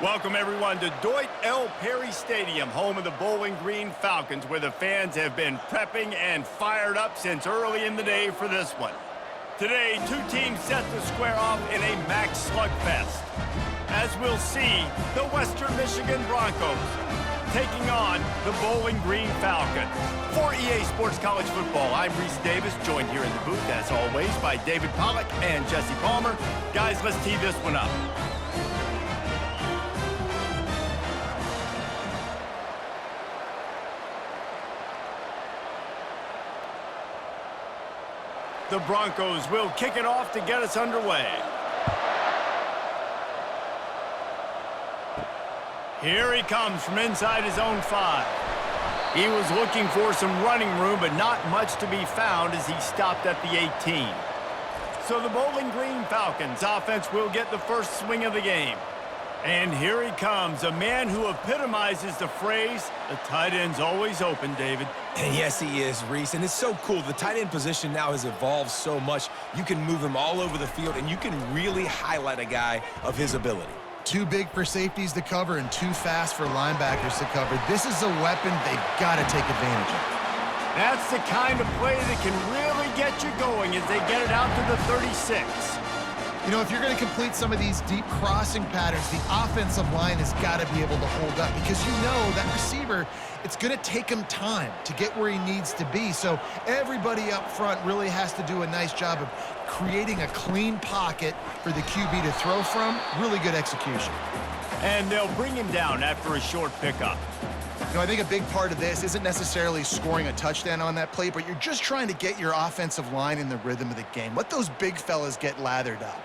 Welcome, everyone, to Dwight L. Perry Stadium, home of the Bowling Green Falcons, where the fans have been prepping and fired up since early in the day for this one. Today, two teams set to square off in a max slugfest. As we'll see, the Western Michigan Broncos taking on the Bowling Green Falcons. For EA Sports College Football, I'm Reese Davis, joined here in the booth, as always, by David Pollack and Jesse Palmer. Guys, let's tee this one up. The Broncos will kick it off to get us underway. Here he comes from inside his own 5. He was looking for some running room, but not much to be found as he stopped at the 18. So the Bowling Green Falcons offense will get the first swing of the game. And here he comes, a man who epitomizes the phrase, the tight end's always open, David. And yes, he is, Reese, and it's so cool. The tight end position now has evolved so much. You can move him all over the field, and you can really highlight a guy of his ability. Too big for safeties to cover and too fast for linebackers to cover. This is a weapon they've got to take advantage of. That's the kind of play that can really get you going as they get it out to the 36. You know, if you're going to complete some of these deep crossing patterns, the offensive line has got to be able to hold up because you know that receiver, it's going to take him time to get where he needs to be. So everybody up front really has to do a nice job of creating a clean pocket for the QB to throw from. Really good execution. And they'll bring him down after a short pickup. You know, I think a big part of this isn't necessarily scoring a touchdown on that play, but you're just trying to get your offensive line in the rhythm of the game. Let those big fellas get lathered up.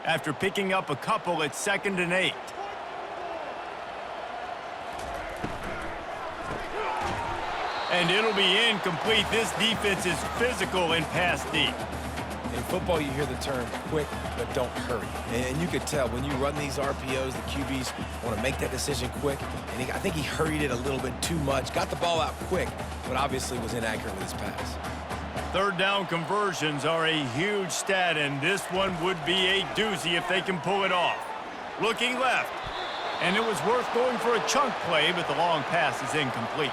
After picking up a couple at 2nd and 8. And it'll be incomplete. This defense is physical and pass deep. In football, you hear the term quick, but don't hurry. And you could tell when you run these RPOs, the QBs want to make that decision quick. And I think he hurried it a little bit too much. Got the ball out quick, but obviously was inaccurate with his pass. Third down conversions are a huge stat, and this one would be a doozy if they can pull it off. Looking left, and it was worth going for a chunk play, but the long pass is incomplete.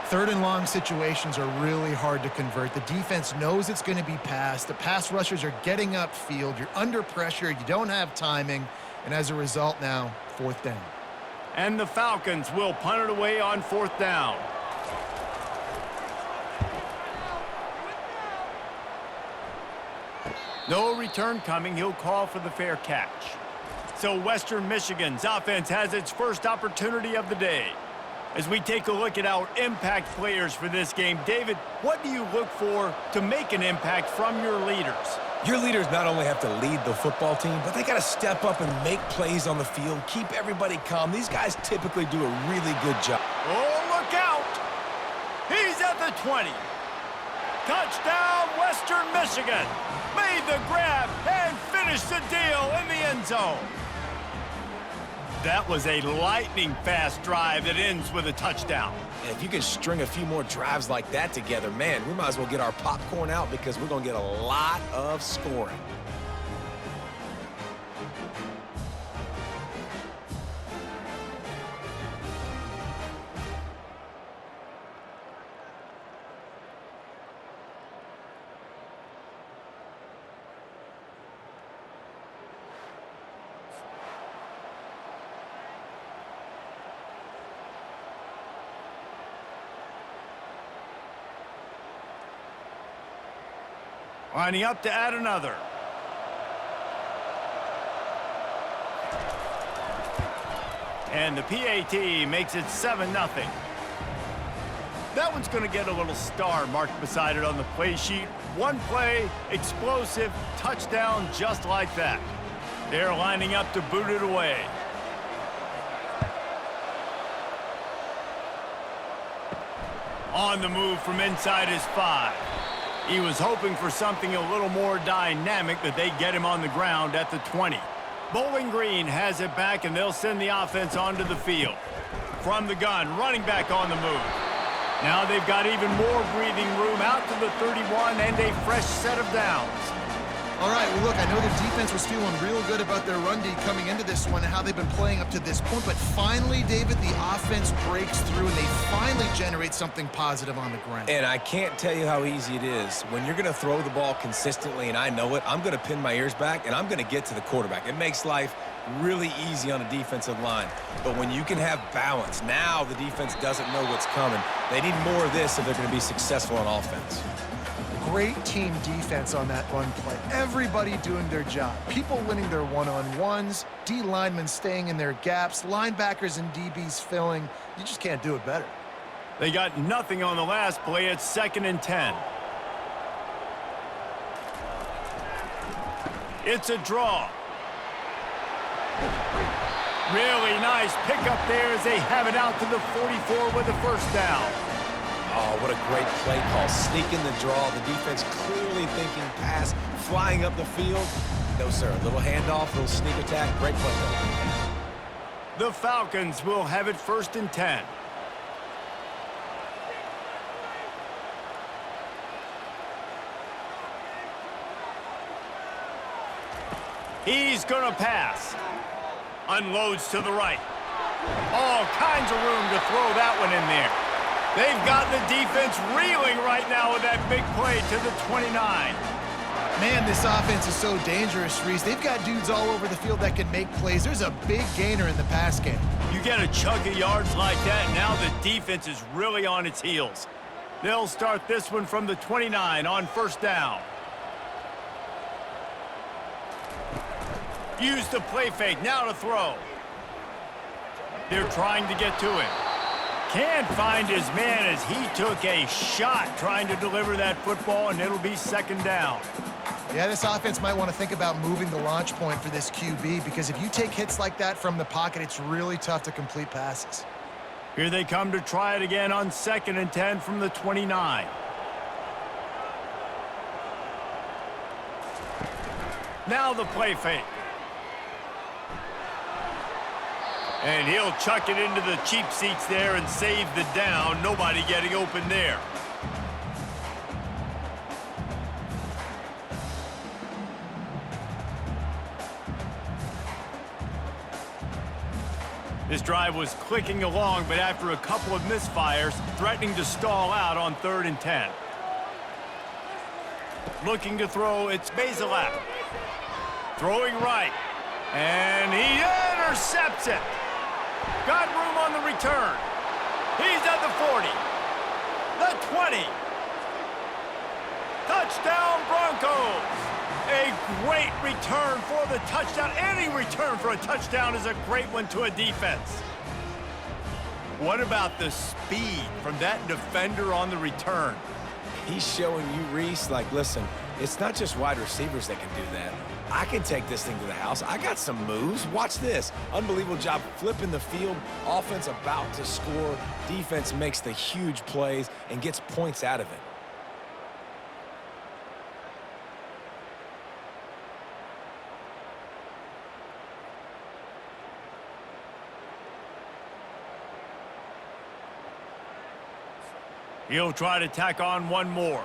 Third and long situations are really hard to convert. The defense knows it's going to be passed. The pass rushers are getting upfield. You're under pressure. You don't have timing, and as a result now, 4th down. And the Falcons will punt it away on 4th down. No return coming. He'll call for the fair catch. So Western Michigan's offense has its first opportunity of the day. As we take a look at our impact players for this game, David, what do you look for to make an impact from your leaders? Your leaders not only have to lead the football team, but they got to step up and make plays on the field, keep everybody calm. These guys typically do a really good job. Oh, look out! He's at the 20. Touchdown, Western Michigan. Made the grab and finished the deal in the end zone. That was a lightning-fast drive that ends with a touchdown. And if you can string a few more drives like that together, man, we might as well get our popcorn out because we're going to get a lot of scoring. Lining up to add another. And the PAT makes it 7-0. That one's going to get a little star marked beside it on the play sheet. One play, explosive, touchdown just like that. They're lining up to boot it away. On the move from inside his 5. He was hoping for something a little more dynamic, but they get him on the ground at the 20. Bowling Green has it back, and they'll send the offense onto the field. From the gun, running back on the move. Now they've got even more breathing room out to the 31 and a fresh set of downs. All right, well, look, I know the defense was feeling real good about their run D coming into this one and how they've been playing up to this point, but finally, David, the offense breaks through and they finally generate something positive on the ground. And I can't tell you how easy it is. When you're going to throw the ball consistently, and I know it, I'm going to pin my ears back, and I'm going to get to the quarterback. It makes life really easy on a defensive line. But when you can have balance, now the defense doesn't know what's coming. They need more of this if they're going to be successful on offense. Great team defense on that run play. Everybody doing their job. People winning their one-on-ones, D linemen staying in their gaps, linebackers and DBs filling. You just can't do it better. They got nothing on the last play. It's 2nd and 10. It's a draw. Really nice pickup there as they have it out to the 44 with the first down. Oh, what a great play call. Sneaking the draw. The defense clearly thinking pass, flying up the field. No, sir. A little handoff, little sneak attack. Great play call. The Falcons will have it 1st and 10. He's going to pass. Unloads to the right. All kinds of room to throw that one in there. They've got the defense reeling right now with that big play to the 29. Man, this offense is so dangerous, Reese. They've got dudes all over the field that can make plays. There's a big gainer in the pass game. You get a chunk of yards like that, now the defense is really on its heels. They'll start this one from the 29 on 1st down. Use the play fake, now to throw. They're trying to get to it. Can't find his man as he took a shot trying to deliver that football, and it'll be 2nd down. Yeah, this offense might want to think about moving the launch point for this QB because if you take hits like that from the pocket, it's really tough to complete passes. Here they come to try it again on 2nd and 10 from the 29. Now the play fake. And he'll chuck it into the cheap seats there and save the down. Nobody getting open there. This drive was clicking along, but after a couple of misfires, threatening to stall out on 3rd and 10. Looking to throw, it's Bazelak. Throwing right. And he intercepts it. Got room on the return. He's at the 40. The 20. Touchdown, Broncos. A great return for the touchdown. Any return for a touchdown is a great one to a defense. What about the speed from that defender on the return? He's showing you, Reese, like, listen, it's not just wide receivers that can do that. I can take this thing to the house. I got some moves. Watch this. Unbelievable job flipping the field. Offense about to score. Defense makes the huge plays and gets points out of it. He'll try to tack on one more.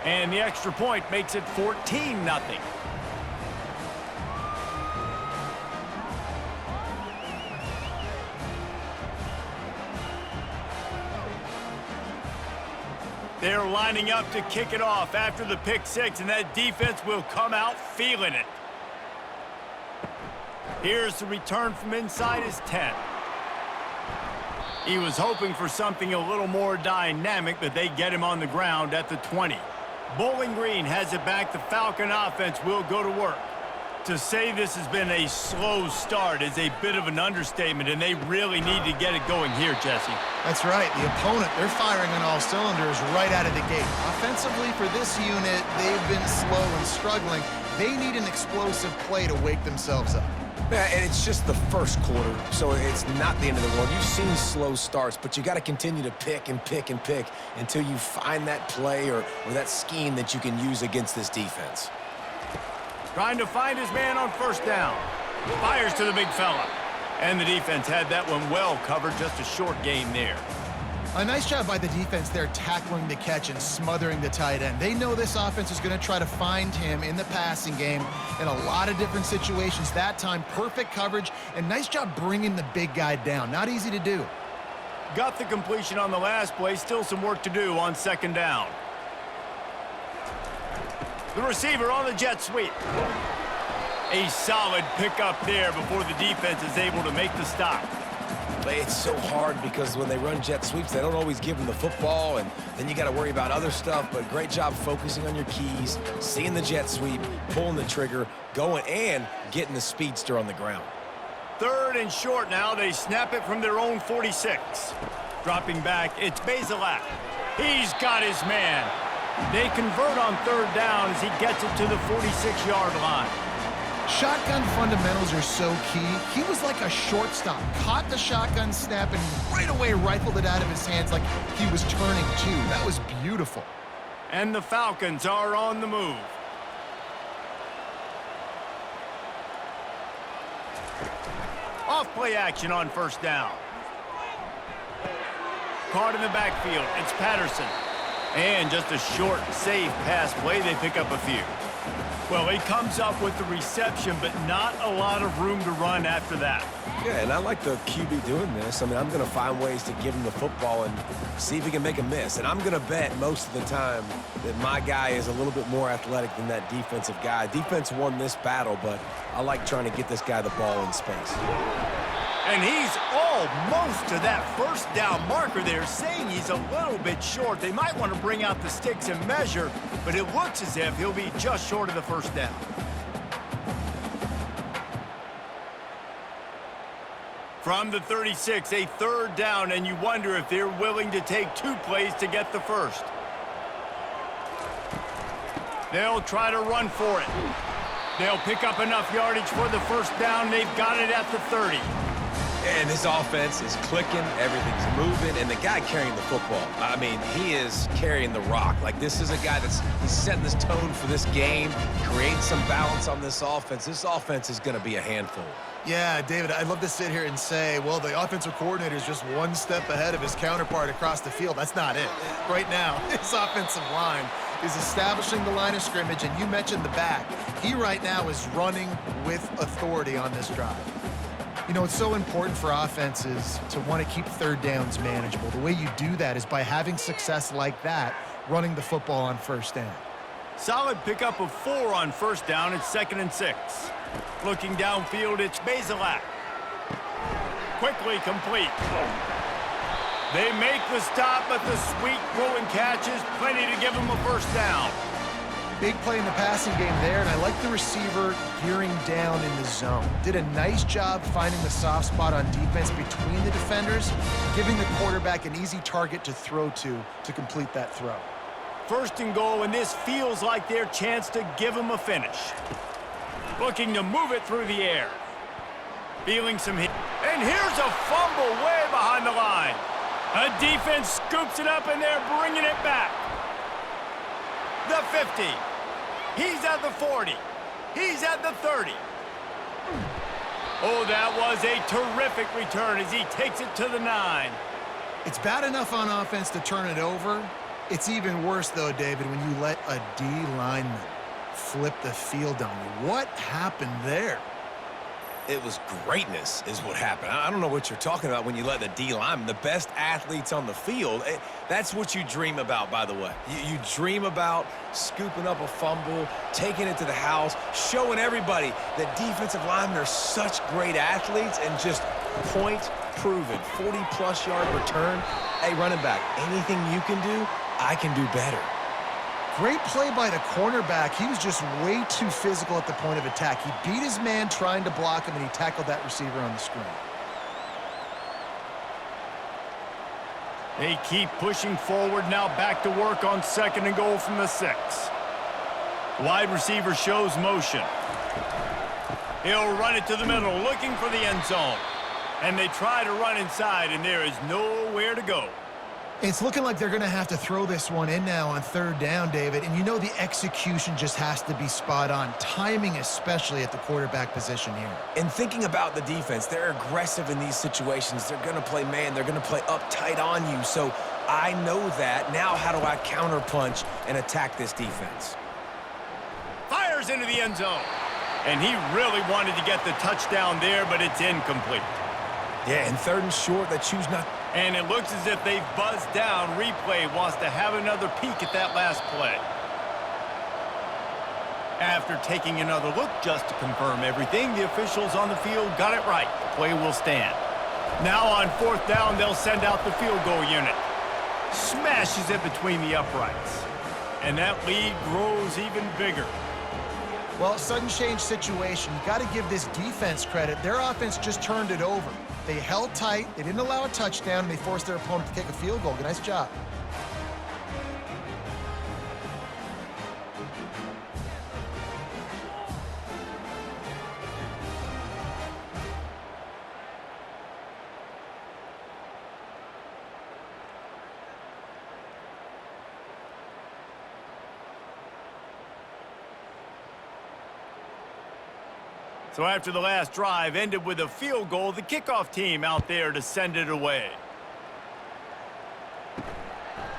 And the extra point makes it 14-0. They're lining up to kick it off after the pick six, and that defense will come out feeling it. Here's the return from inside his 10. He was hoping for something a little more dynamic, but they get him on the ground at the 20. Bowling Green has it back. The Falcon offense will go to work. To say this has been a slow start is a bit of an understatement, and they really need to get it going here, Jesse. That's right. The opponent, they're firing on all cylinders right out of the gate. Offensively, for this unit, they've been slow and struggling. They need an explosive play to wake themselves up. Yeah, and it's just the first quarter, so it's not the end of the world. You've seen slow starts, but you got to continue to pick and pick and pick until you find that play or that scheme that you can use against this defense. Trying to find his man on first down. Fires to the big fella. And the defense had that one well covered. Just a short game there. A nice job by the defense there tackling the catch and smothering the tight end. They know this offense is going to try to find him in the passing game in a lot of different situations. That time, perfect coverage, and nice job bringing the big guy down. Not easy to do. Got the completion on the last play. Still some work to do on second down. The receiver on the jet sweep. A solid pickup there before the defense is able to make the stop. It's so hard because when they run jet sweeps, they don't always give them the football, and then you got to worry about other stuff. But great job focusing on your keys, seeing the jet sweep, pulling the trigger, going and getting the speedster on the ground. Third and short now. They snap it from their own 46. Dropping back, it's Bazelak. He's got his man. They convert on third down as he gets it to the 46-yard line. Shotgun fundamentals are so key. He was like a shortstop. Caught the shotgun snap and right away rifled it out of his hands like he was turning two. That was beautiful. And the Falcons are on the move. Off play action on first down. Caught in the backfield. It's Patterson. And just a short, safe pass play. They pick up a few. Well, he comes up with the reception, but not a lot of room to run after that. Yeah, and I like the QB doing this. I mean, I'm going to find ways to give him the football and see if he can make a miss. And I'm going to bet most of the time that my guy is a little bit more athletic than that defensive guy. Defense won this battle, but I like trying to get this guy the ball in space. And he's almost to that first down marker there, saying he's a little bit short. They might want to bring out the sticks and measure, but it looks as if he'll be just short of the first down. From the 36, a third down, and you wonder if they're willing to take two plays to get the first. They'll try to run for it. They'll pick up enough yardage for the first down. They've got it at the 30. And this offense is clicking, everything's moving, and the guy carrying the football, I mean, he is carrying the rock. Like, this is a guy he's setting this tone for this game, creating some balance on this offense. This offense is going to be a handful. Yeah, David, I'd love to sit here and say, well, the offensive coordinator is just one step ahead of his counterpart across the field. That's not it. Right now, his offensive line is establishing the line of scrimmage, and you mentioned the back. He right now is running with authority on this drive. You know, it's so important for offenses to want to keep third downs manageable. The way you do that is by having success like that, running the football on first down. Solid pickup of 4 on first down. It's 2nd and 6. Looking downfield, it's Bazelak. Quickly complete. They make the stop, but the sweet throw and catch is plenty to give them a first down. Big play in the passing game there, and I like the receiver gearing down in the zone. Did a nice job finding the soft spot on defense between the defenders, giving the quarterback an easy target to throw to complete that throw. First and goal, and this feels like their chance to give them a finish. Looking to move it through the air. Feeling some hit. And here's a fumble way behind the line. A defense scoops it up, and they're bringing it back. The 50. He's at the 40. He's at the 30. Oh, that was a terrific return as he takes it to the 9. It's bad enough on offense to turn it over. It's even worse, though, David, when you let a D lineman flip the field on you. What happened there? It was greatness is what happened. I don't know what you're talking about when you let the D lineman, the best athletes on the field. That's what you dream about, by the way. You dream about scooping up a fumble, taking it to the house, showing everybody that defensive linemen are such great athletes and just point proven. 40-plus yard return. Hey, running back, anything you can do, I can do better. Great play by the cornerback. He was just way too physical at the point of attack. He beat his man trying to block him, and he tackled that receiver on the screen. They keep pushing forward, now back to work on 2nd and goal from the 6. Wide receiver shows motion. He'll run it to the middle, looking for the end zone. And they try to run inside, and there is nowhere to go. It's looking like they're going to have to throw this one in now on third down, David. And you know the execution just has to be spot on. Timing especially at the quarterback position here. And thinking about the defense, they're aggressive in these situations. They're going to play man. They're going to play up tight on you. So I know that. Now how do I counterpunch and attack this defense? Fires into the end zone. And he really wanted to get the touchdown there, but it's incomplete. Yeah, and third and short, they choose not. And it looks as if they've buzzed down. Replay wants to have another peek at that last play. After taking another look just to confirm everything, the officials on the field got it right. The play will stand. Now on fourth down, they'll send out the field goal unit. Smashes it between the uprights. And that lead grows even bigger. Well, sudden change situation. You got to give this defense credit. Their offense just turned it over. They held tight, they didn't allow a touchdown, and they forced their opponent to kick a field goal. Nice job. So after the last drive ended with a field goal, the kickoff team out there to send it away.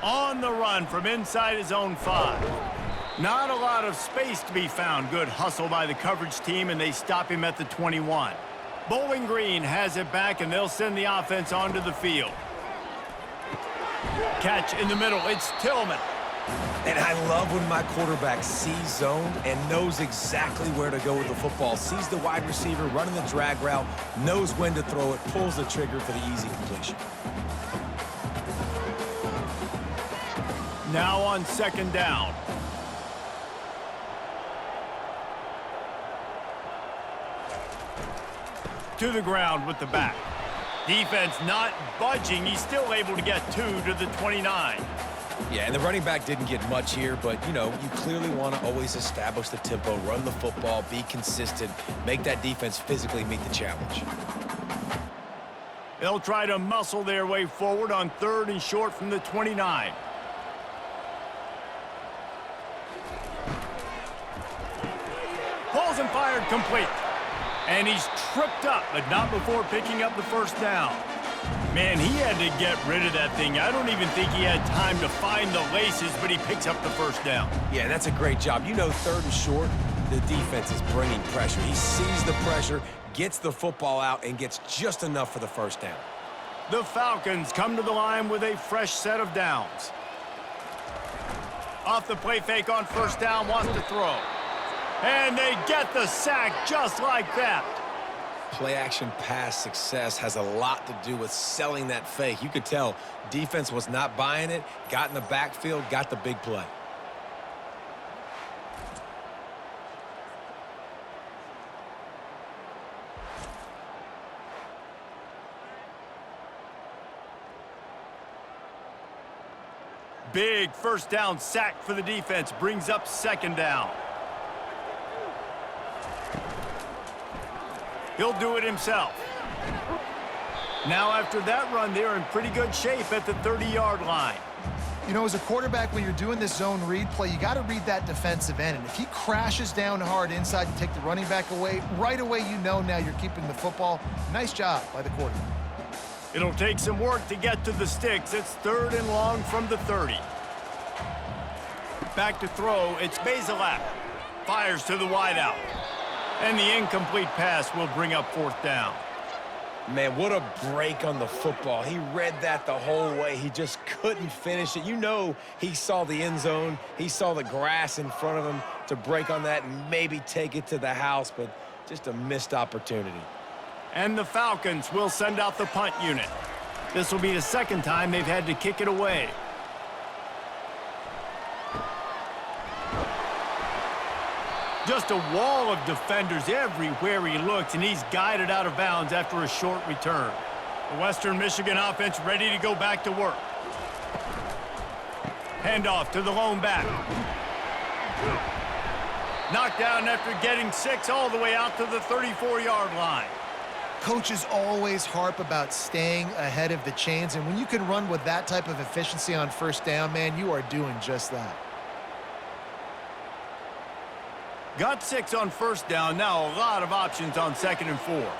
On the run from inside his own 5. Not a lot of space to be found. Good hustle by the coverage team, and they stop him at the 21. Bowling Green has it back, and they'll send the offense onto the field. Catch in the middle. It's Tillman. And I love when my quarterback sees zoned and knows exactly where to go with the football. Sees the wide receiver running the drag route, knows when to throw it, pulls the trigger for the easy completion. Now on second down. To the ground with the back. Defense not budging. He's still able to get 2 to the 29. Yeah, and the running back didn't get much here, but, you know, you clearly want to always establish the tempo, run the football, be consistent, make that defense physically meet the challenge. They'll try to muscle their way forward on third and short from the 29. Pulls and fired complete. And he's tripped up, but not before picking up the first down. Man, he had to get rid of that thing. I don't even think he had time to find the laces, but he picks up the first down. Yeah, that's a great job. You know, third and short, the defense is bringing pressure. He sees the pressure, gets the football out, and gets just enough for the first down. The Falcons come to the line with a fresh set of downs. Off the play fake on first down, wants to throw. And they get the sack just like that. Play-action pass success has a lot to do with selling that fake. You could tell defense was not buying it, got in the backfield, got the big play. Big first down sack for the defense, brings up second down. He'll do it himself. Now after that run, they're in pretty good shape at the 30-yard line. You know, as a quarterback, when you're doing this zone read play, you got to read that defensive end. And if he crashes down hard inside to take the running back away, right away you know now you're keeping the football. Nice job by the quarterback. It'll take some work to get to the sticks. It's third and long from the 30. Back to throw. It's Bazelak. Fires to the wideout. And the incomplete pass will bring up fourth down. Man, what a break on the football. He read that the whole way. He just couldn't finish it. You know he saw the end zone. He saw the grass in front of him to break on that and maybe take it to the house, but just a missed opportunity. And the Falcons will send out the punt unit. This will be the second time they've had to kick it away. Just a wall of defenders everywhere he looks, and he's guided out of bounds after a short return. The Western Michigan offense ready to go back to work. Handoff to the lone back. Knocked down after getting 6 all the way out to the 34-yard line. Coaches always harp about staying ahead of the chains, and when you can run with that type of efficiency on first down, man, you are doing just that. Got 6 on first down. Now a lot of options on 2nd and 4.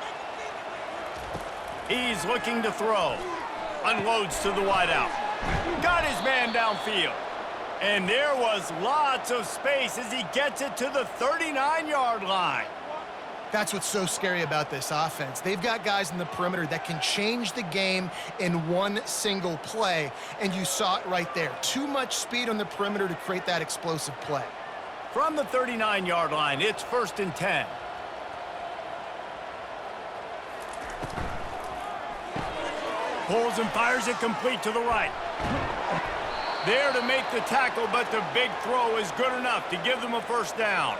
He's looking to throw. Unloads to the wideout. Got his man downfield. And there was lots of space as he gets it to the 39-yard line. That's what's so scary about this offense. They've got guys in the perimeter that can change the game in one single play, and you saw it right there. Too much speed on the perimeter to create that explosive play. From the 39-yard line, it's 1st and 10. Pulls and fires it complete to the right. There to make the tackle, but the big throw is good enough to give them a first down.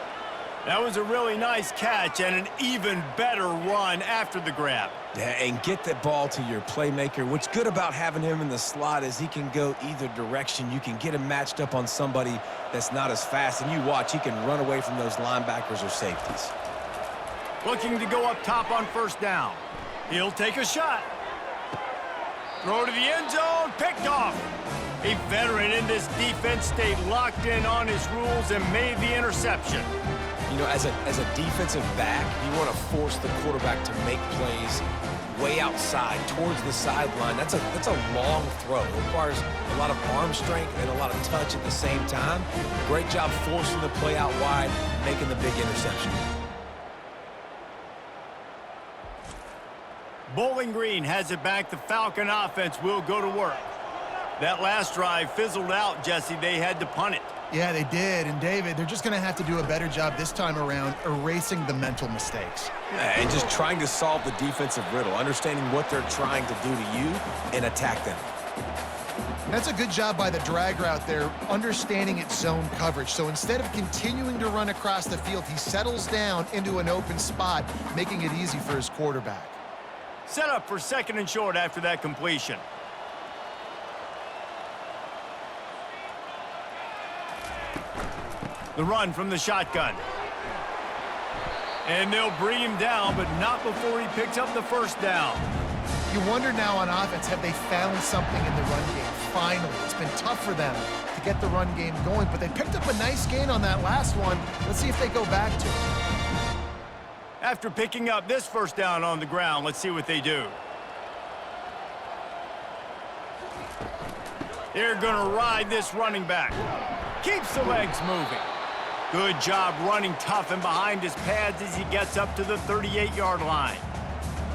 That was a really nice catch and an even better run after the grab. Yeah, and get that ball to your playmaker. What's good about having him in the slot is he can go either direction. You can get him matched up on somebody that's not as fast, and you watch, he can run away from those linebackers or safeties. Looking to go up top on first down. He'll take a shot. Throw to the end zone, picked off. A veteran in this defense stayed locked in on his rules and made the interception. You know, as a defensive back, you want to force the quarterback to make plays way outside, towards the sideline. That's a long throw. It requires a lot of arm strength and a lot of touch at the same time. Great job forcing the play out wide, making the big interception. Bowling Green has it back. The Falcon offense will go to work. That last drive fizzled out, Jesse. They had to punt it. Yeah, they did. And, David, they're just going to have to do a better job this time around erasing the mental mistakes. And just trying to solve the defensive riddle, understanding what they're trying to do to you and attack them. That's a good job by the drag route there, understanding its zone coverage. So instead of continuing to run across the field, he settles down into an open spot, making it easy for his quarterback. Set up for 2nd and short after that completion. The run from the shotgun. And they'll bring him down, but not before he picks up the first down. You wonder now on offense, have they found something in the run game? Finally, it's been tough for them to get the run game going, but they picked up a nice gain on that last one. Let's see if they go back to it. After picking up this first down on the ground, let's see what they do. They're going to ride this running back. Keeps the legs moving. Good job running tough and behind his pads as he gets up to the 38-yard line.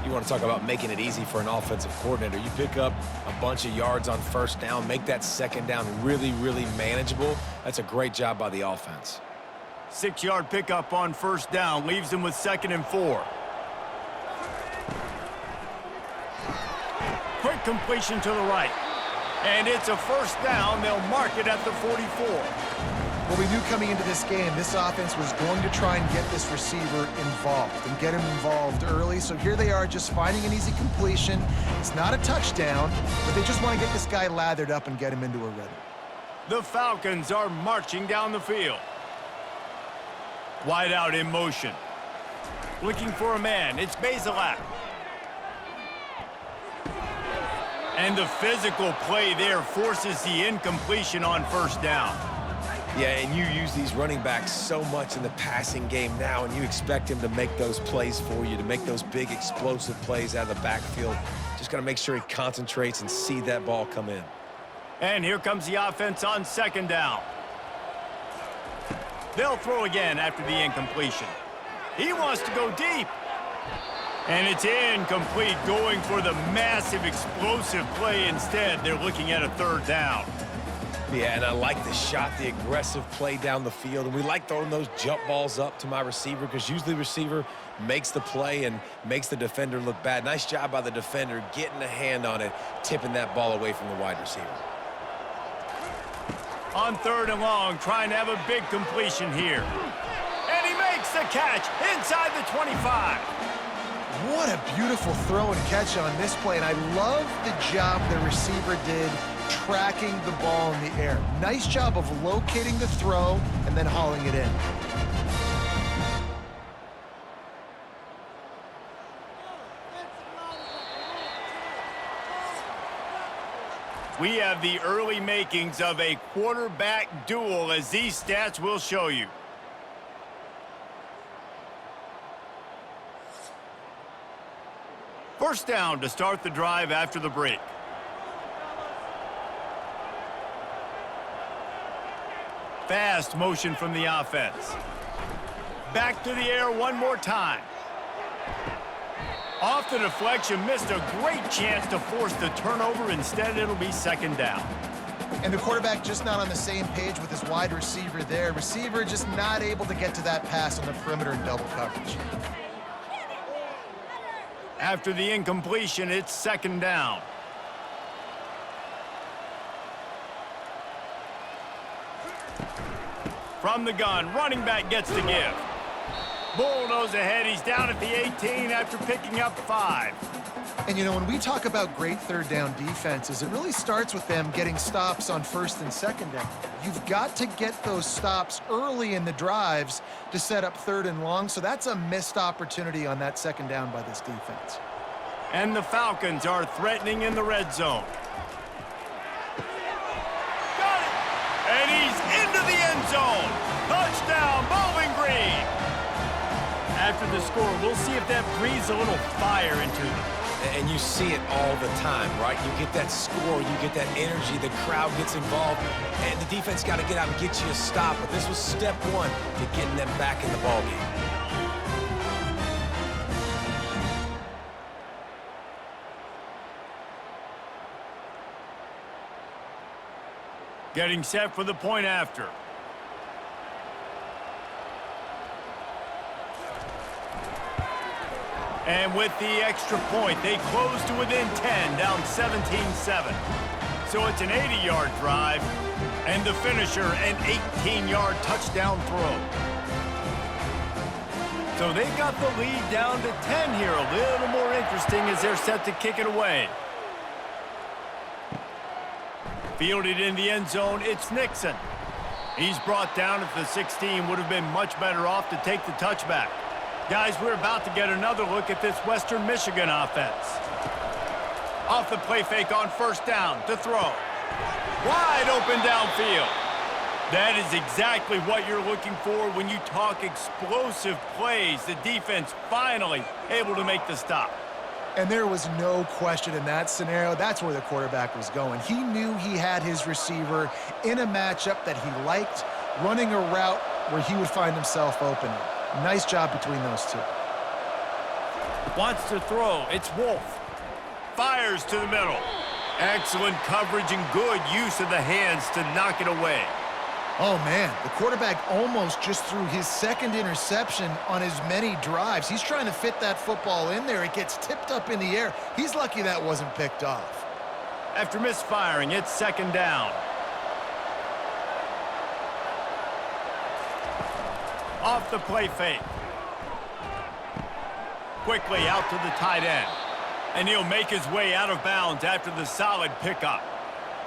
You want to talk about making it easy for an offensive coordinator. You pick up a bunch of yards on first down, make that second down really, really manageable. That's a great job by the offense. 6-yard pickup on first down leaves him with 2nd and 4. Quick completion to the right. And it's a first down. They'll mark it at the 44. Well, we knew coming into this game, this offense was going to try and get this receiver involved and get him involved early. So here they are just finding an easy completion. It's not a touchdown, but they just want to get this guy lathered up and get him into a rhythm. The Falcons are marching down the field. Wide out in motion. Looking for a man. It's Bazelak. And the physical play there forces the incompletion on first down. Yeah, and you use these running backs so much in the passing game now, and you expect him to make those plays for you, to make those big explosive plays out of the backfield. Just got to make sure he concentrates and see that ball come in. And here comes the offense on 2nd down. They'll throw again after the incompletion. He wants to go deep. And it's incomplete, going for the massive explosive play instead. They're looking at a 3rd down. Yeah, and I like the shot, the aggressive play down the field. And we like throwing those jump balls up to my receiver because usually the receiver makes the play and makes the defender look bad. Nice job by the defender getting a hand on it, tipping that ball away from the wide receiver. On 3rd and long, trying to have a big completion here. And he makes the catch inside the 25. What a beautiful throw and catch on this play, and I love the job the receiver did tracking the ball in the air. Nice job of locating the throw and then hauling it in. We have the early makings of a quarterback duel, as these stats will show you. First down to start the drive after the break. Fast motion from the offense. Back to the air one more time. Off the deflection, missed a great chance to force the turnover. Instead, it'll be second down. And the quarterback just not on the same page with his wide receiver there. Receiver just not able to get to that pass on the perimeter in double coverage. After the incompletion, it's second down. From the gun, running back gets the give. Bulldogs ahead. He's down at the 18 after picking up 5. And, you know, when we talk about great third down defenses, it really starts with them getting stops on first and second down. You've got to get those stops early in the drives to set up third and long, so that's a missed opportunity on that second down by this defense. And the Falcons are threatening in the red zone. Got it! And he's into the end zone. Touchdown, Bowling Green! After the score, we'll see if that breathes a little fire into them. And you see it all the time, right? You get that score, you get that energy, the crowd gets involved, and the defense got to get out and get you a stop. But this was step one to getting them back in the ballgame. Getting set for the point after. And with the extra point, they close to within 10, down 17-7. So it's an 80-yard drive, and the finisher, an 18-yard touchdown throw. So they've got the lead down to 10 here. A little more interesting as they're set to kick it away. Fielded in the end zone, it's Nixon. He's brought down at the 16, would have been much better off to take the touchback. Guys, we're about to get another look at this Western Michigan offense. Off the play fake on first down to throw. Wide open downfield. That is exactly what you're looking for when you talk explosive plays. The defense finally able to make the stop. And there was no question in that scenario. That's where the quarterback was going. He knew he had his receiver in a matchup that he liked, running a route where he would find himself open. Nice job between those two. Wants to throw. It's Wolf. Fires to the middle. Excellent coverage and good use of the hands to knock it away. Oh, man, the quarterback almost just threw his second interception on as many drives. He's trying to fit that football in there. It gets tipped up in the air. He's lucky that wasn't picked off. After misfiring, it's second down. Off the play fake. Quickly out to the tight end. And he'll make his way out of bounds after the solid pickup.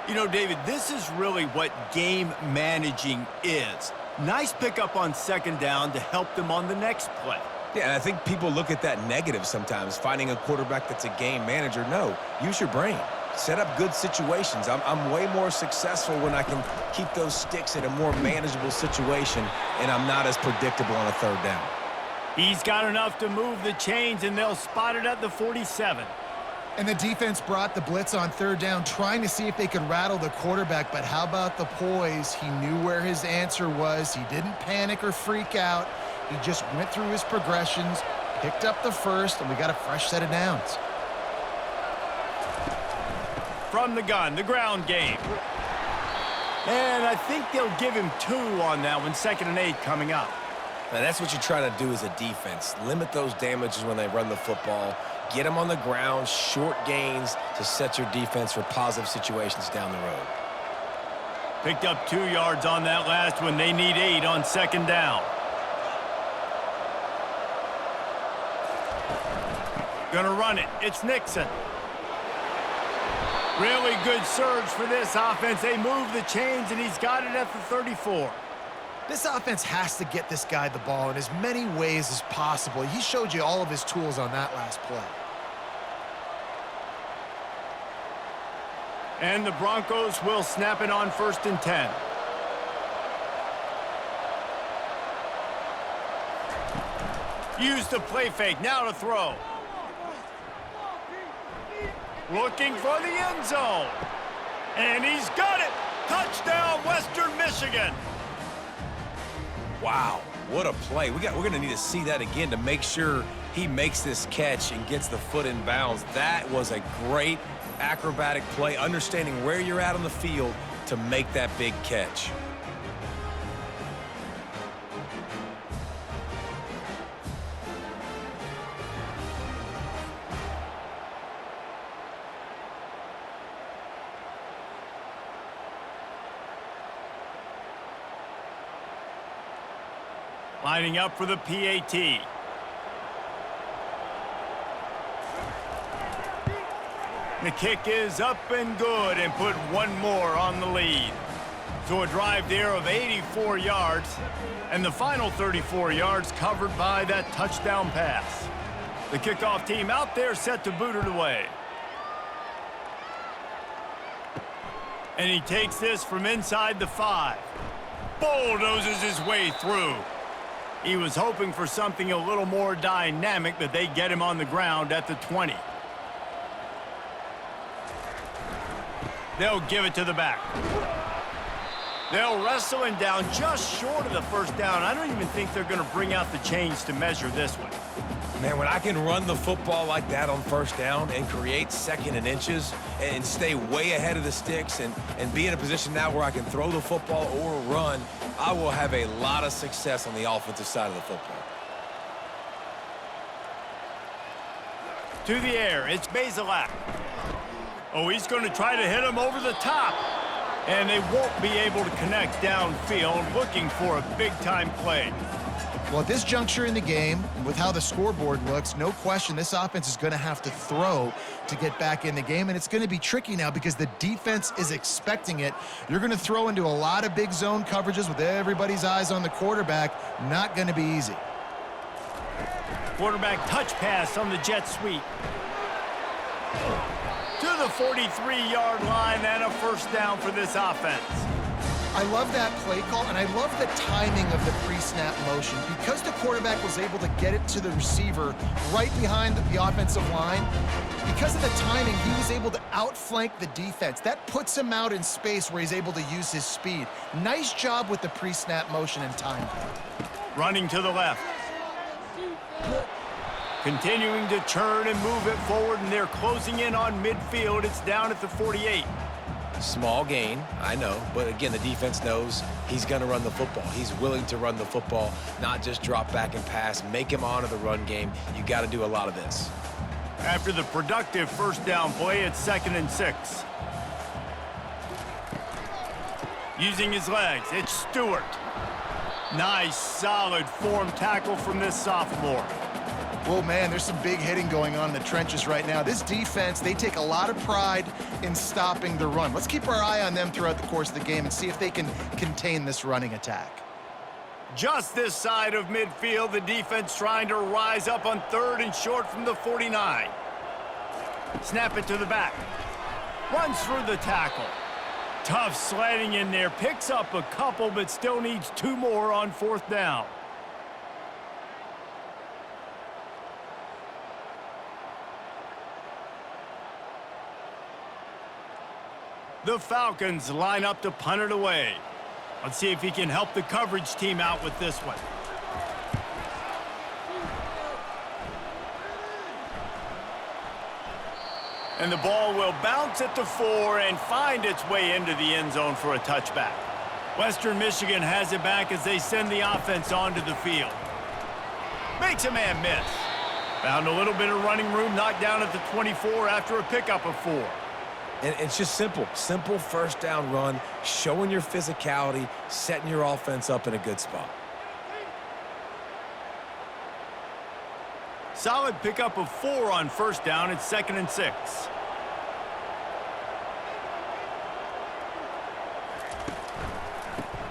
You know, David, this is really what game managing is. Nice pickup on second down to help them on the next play. Yeah, and I think people look at that negative sometimes, finding a quarterback that's a game manager. No, use your brain. Set up good situations. I'm way more successful when I can keep those sticks in a more manageable situation, and I'm not as predictable on a third down. He's got enough to move the chains, and they'll spot it at the 47. And the defense brought the blitz on third down, trying to see if they could rattle the quarterback. But how about the poise? He knew where his answer was. He didn't panic or freak out. He just went through his progressions, picked up the first, and we got a fresh set of downs. From the gun, the ground game. And I think they'll give him 2 on that one, 2nd and 8 coming up. Now, that's what you try to do as a defense. Limit those damages when they run the football. Get them on the ground, short gains to set your defense for positive situations down the road. Picked up 2 yards on that last one. They need 8 on second down. Gonna run it. It's Nixon. Really good surge for this offense. They move the chains, and he's got it at the 34. This offense has to get this guy the ball in as many ways as possible. He showed you all of his tools on that last play. And the Broncos will snap it on 1st and 10. Use the play fake, now to throw. Looking for the end zone. And he's got it. Touchdown, Western Michigan. Wow, what a play. We're going to need to see that again to make sure he makes this catch and gets the foot in bounds. That was a great acrobatic play, understanding where you're at on the field to make that big catch. Lining up for the PAT. The kick is up and good, and put one more on the lead. So a drive there of 84 yards, and the final 34 yards covered by that touchdown pass. The kickoff team out there set to boot it away. And he takes this from inside the 5. Bulldozes his way through. He was hoping for something a little more dynamic, but they get him on the ground at the 20. They'll give it to the back. They'll wrestle him down just short of the first down. I don't even think they're going to bring out the chains to measure this one. Man, when I can run the football like that on first down and create 2nd and inches and stay way ahead of the sticks and be in a position now where I can throw the football or run, I will have a lot of success on the offensive side of the football. To the air, it's Bazelak. Oh, he's going to try to hit him over the top. And they won't be able to connect downfield, looking for a big-time play. Well, at this juncture in the game, with how the scoreboard looks, no question this offense is going to have to throw to get back in the game, and it's going to be tricky now because the defense is expecting it. You're going to throw into a lot of big zone coverages with everybody's eyes on the quarterback. Not going to be easy. Quarterback touch pass on the jet sweep. To the 43-yard line and a first down for this offense. I love that play call, and I love the timing of the pre-snap motion. Because the quarterback was able to get it to the receiver right behind the offensive line, because of the timing, he was able to outflank the defense. That puts him out in space where he's able to use his speed. Nice job with the pre-snap motion and timing. Running to the left. Continuing to churn and move it forward, and they're closing in on midfield. It's down at the 48. Small gain, I know, but again, the defense knows he's going to run the football. He's willing to run the football, not just drop back and pass, make him honor the run game. You got to do a lot of this. After the productive first down play, it's 2nd and 6. Using his legs, it's Stewart. Nice, solid form tackle from this sophomore. Oh, man, there's some big hitting going on in the trenches right now. This defense, they take a lot of pride in stopping the run. Let's keep our eye on them throughout the course of the game and see if they can contain this running attack. Just this side of midfield, the defense trying to rise up on 3rd and short from the 49. Snap it to the back. Runs through the tackle. Tough sledding in there. Picks up a couple, but still needs 2 more on 4th down. The Falcons line up to punt it away. Let's see if he can help the coverage team out with this one. And the ball will bounce at the 4 and find its way into the end zone for a touchback. Western Michigan has it back as they send the offense onto the field. Makes a man miss. Found a little bit of running room, knocked down at the 24 after a pickup of 4. And it's just simple first down run, showing your physicality, setting your offense up in a good spot. Solid pickup of 4 on first down. It's 2nd and 6.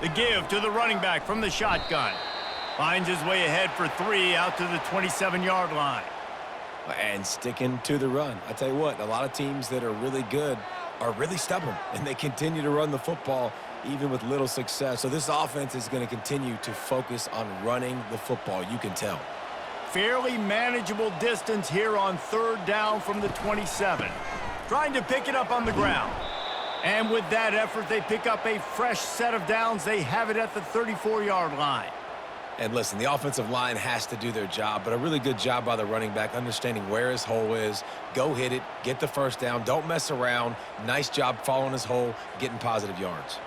The give to the running back from the shotgun. Finds his way ahead for 3 out to the 27-yard line. And sticking to the run. I tell you what, a lot of teams that are really good are really stubborn, and they continue to run the football even with little success. So this offense is going to continue to focus on running the football, you can tell. Fairly manageable distance here on 3rd down from the 27. Trying to pick it up on the ground. And with that effort, they pick up a fresh set of downs. They have it at the 34-yard line. And listen, the offensive line has to do their job, but a really good job by the running back understanding where his hole is. Go hit it, get the first down, don't mess around. Nice job following his hole, getting positive yards.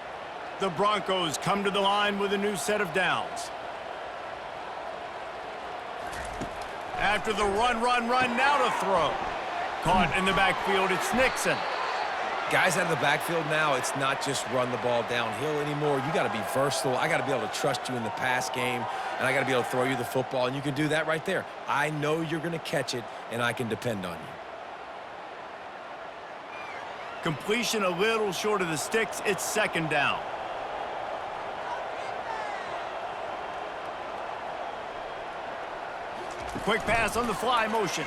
The Broncos come to the line with a new set of downs. After the run, now to throw. Caught in the backfield, it's Nixon. Guys out of the backfield now, it's not just run the ball downhill anymore. You got to be versatile. I got to be able to trust you in the pass game, and I got to be able to throw you the football, and you can do that right there. I know you're going to catch it, and I can depend on you. Completion a little short of the sticks. It's 2nd down. Quick pass on the fly motion.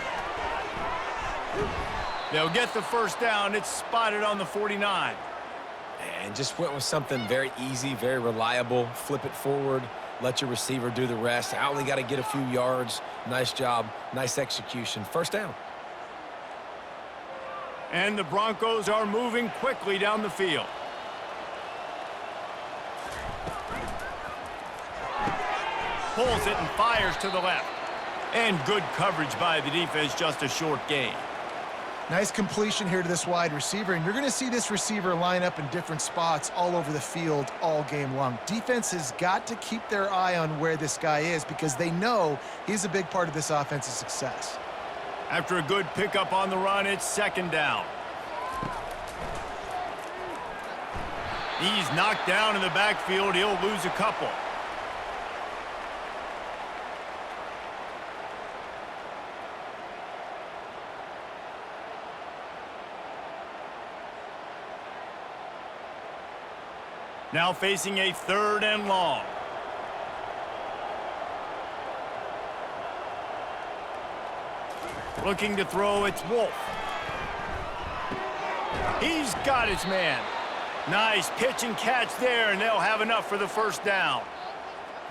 They'll get the first down. It's spotted on the 49. And just went with something very easy, very reliable. Flip it forward. Let your receiver do the rest. I only got to get a few yards. Nice job. Nice execution. First down. And the Broncos are moving quickly down the field. Pulls it and fires to the left. And good coverage by the defense, just a short gain. Nice completion here to this wide receiver, and you're going to see this receiver line up in different spots all over the field all game long. Defense has got to keep their eye on where this guy is because they know he's a big part of this offense's success. After a good pickup on the run, it's 2nd down. He's knocked down in the backfield. He'll lose a couple. Now facing a 3rd and long. Looking to throw, it's Wolf. He's got his man. Nice pitch and catch there, and they'll have enough for the first down.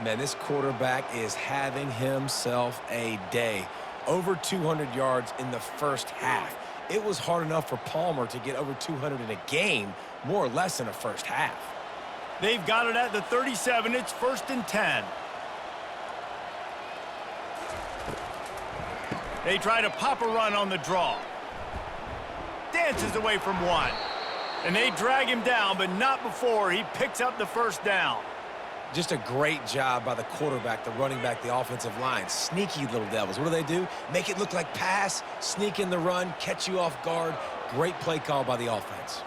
Man, this quarterback is having himself a day. Over 200 yards in the first half. It was hard enough for Palmer to get over 200 in a game, more or less in a first half. They've got it at the 37. It's 1st and 10. They try to pop a run on the draw. Dances away from one. And they drag him down, but not before he picks up the first down. Just a great job by the quarterback, the running back, the offensive line. Sneaky little devils. What do? Make it look like pass, sneak in the run, catch you off guard. Great play call by the offense.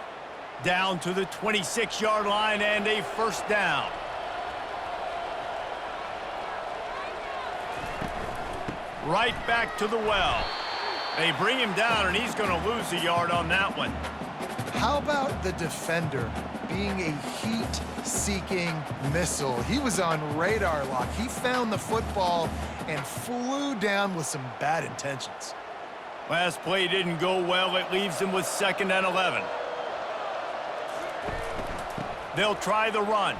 Down to the 26-yard line and a first down. Right back to the well. They bring him down, and he's going to lose a yard on that one. How about the defender being a heat-seeking missile? He was on radar lock. He found the football and flew down with some bad intentions. Last play didn't go well. It leaves him with 2nd and 11. They'll try the run.